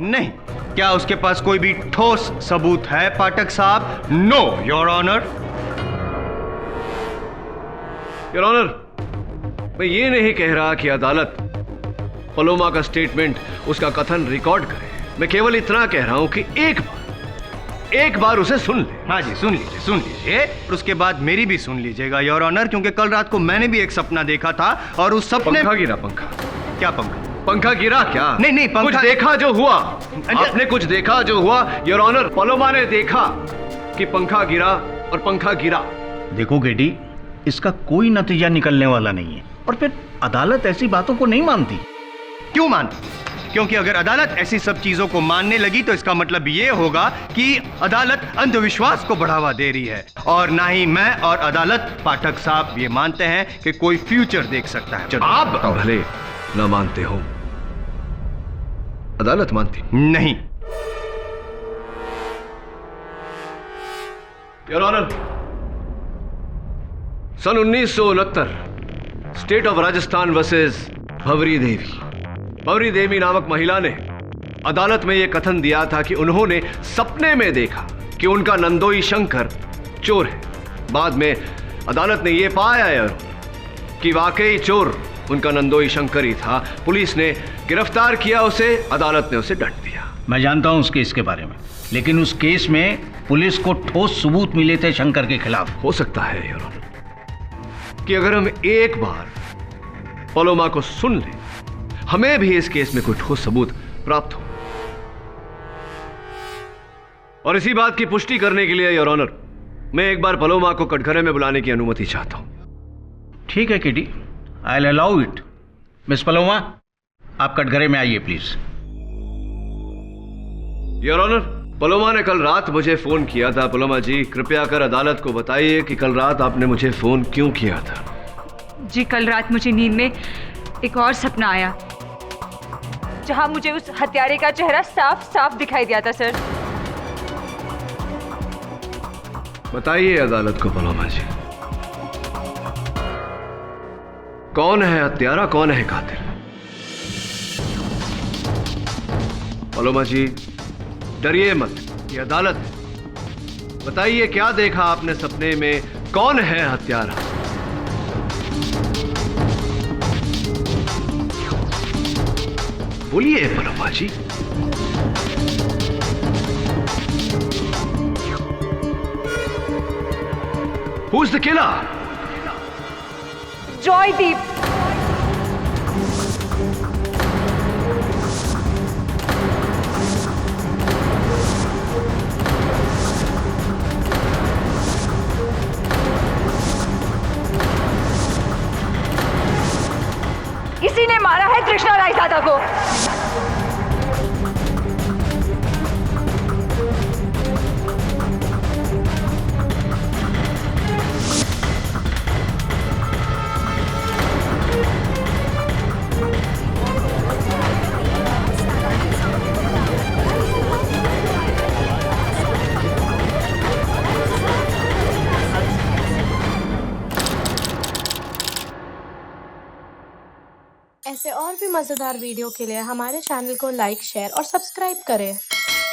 नहीं। क्या उसके पास कोई भी ठोस सबूत है पाठक साहब? No your honour. Your honour, मैं ये नहीं कह रहा कि अदालत पलोमा का स्टेटमेंट, उसका कथन रिकॉर्ड करे। मैं केवल इतना कह रहा हूं कि एक बार उसे सुन ले। हाँ जी, सुन लीजिए और उसके बाद मेरी भी सुन लीजिएगा योर ऑनर, क्योंकि कल रात को मैंने भी एक सपना देखा था और उस सपने पंखा गिरा। पंखा? क्या पंखा? पंखा गिरा क्या? नहीं पंखा। कुछ देखा जो हुआ? आपने कुछ देखा जो हुआ योर ऑनर? पलोमा ने देखा कि पंखा गिरा और पंखा गिरा। देखो गेडी, इसका कोई नतीजा निकलने वाला नहीं है और फिर अदालत ऐसी बातों को नहीं मानती। क्यों मानती? क्योंकि अगर अदालत ऐसी सब चीजों को मानने लगी तो इसका मतलब ये होगा कि अदालत अंधविश्वास को बढ़ावा दे रही है, और ना ही मैं और अदालत पाठक साहब ये मानते हैं कि कोई फ्यूचर देख सकता है। आप भले ना मानते हो, अदालत मानती नहीं। योर ऑनर, सन 1969 state of Rajasthan versus Bhanwari Devi. Bhanwari Devi नामक महिला ने अदालत में यह कथन दिया था कि उन्होंने सपने में देखा कि उनका नंदोई शंकर चोर है। बाद में अदालत ने यह पाया कि वाकई चोर उनका नंदोई शंकर ही था। पुलिस ने गिरफ्तार किया उसे, अदालत ने उसे दंड दिया। मैं जानता हूं उस केस के बारे में, लेकिन उस केस में पुलिस को ठोस सबूत मिले थे शंकर के खिलाफ। हो सकता है योर ऑनर कि अगर हम एक बार पलोमा को सुन लें, हमें भी इस केस में कोई ठोस सबूत प्राप्त हो। और इसी बात की पुष्टि करने के लिए योर ऑनर, मैं एक बार पलोमा को कटघरे में बुलाने की अनुमति चाहता हूं। ठीक है kitty, I will allow it. Miss Paloma, आप कटघरे में आइए प्लीज। योर ऑनर, पलोमा ने कल रात मुझे फोन किया था। पलोमा जी, कृपया कर अदालत को बताइए कि कल रात आपने मुझे फोन क्यों किया था। जी कल रात मुझे नींद में एक और सपना आया, जहां मुझे उस हत्यारे का चेहरा साफ साफ दिखाई दिया था सर। बताइए अदालत को पलोमा जी, कौन है हत्यारा, कौन है कातिल? पलोमा जी डरिए मत, ये अदालत है। बताइए क्या देखा आपने सपने में, कौन है हत्यारा? बोलिए Paloma ji. Who's the killer? Joydeep. इसी ने मारा है तृष्णा रायजादा को। ऐसे और भी मज़ेदार वीडियो के लिए हमारे चैनल को लाइक, शेयर और सब्सक्राइब करें।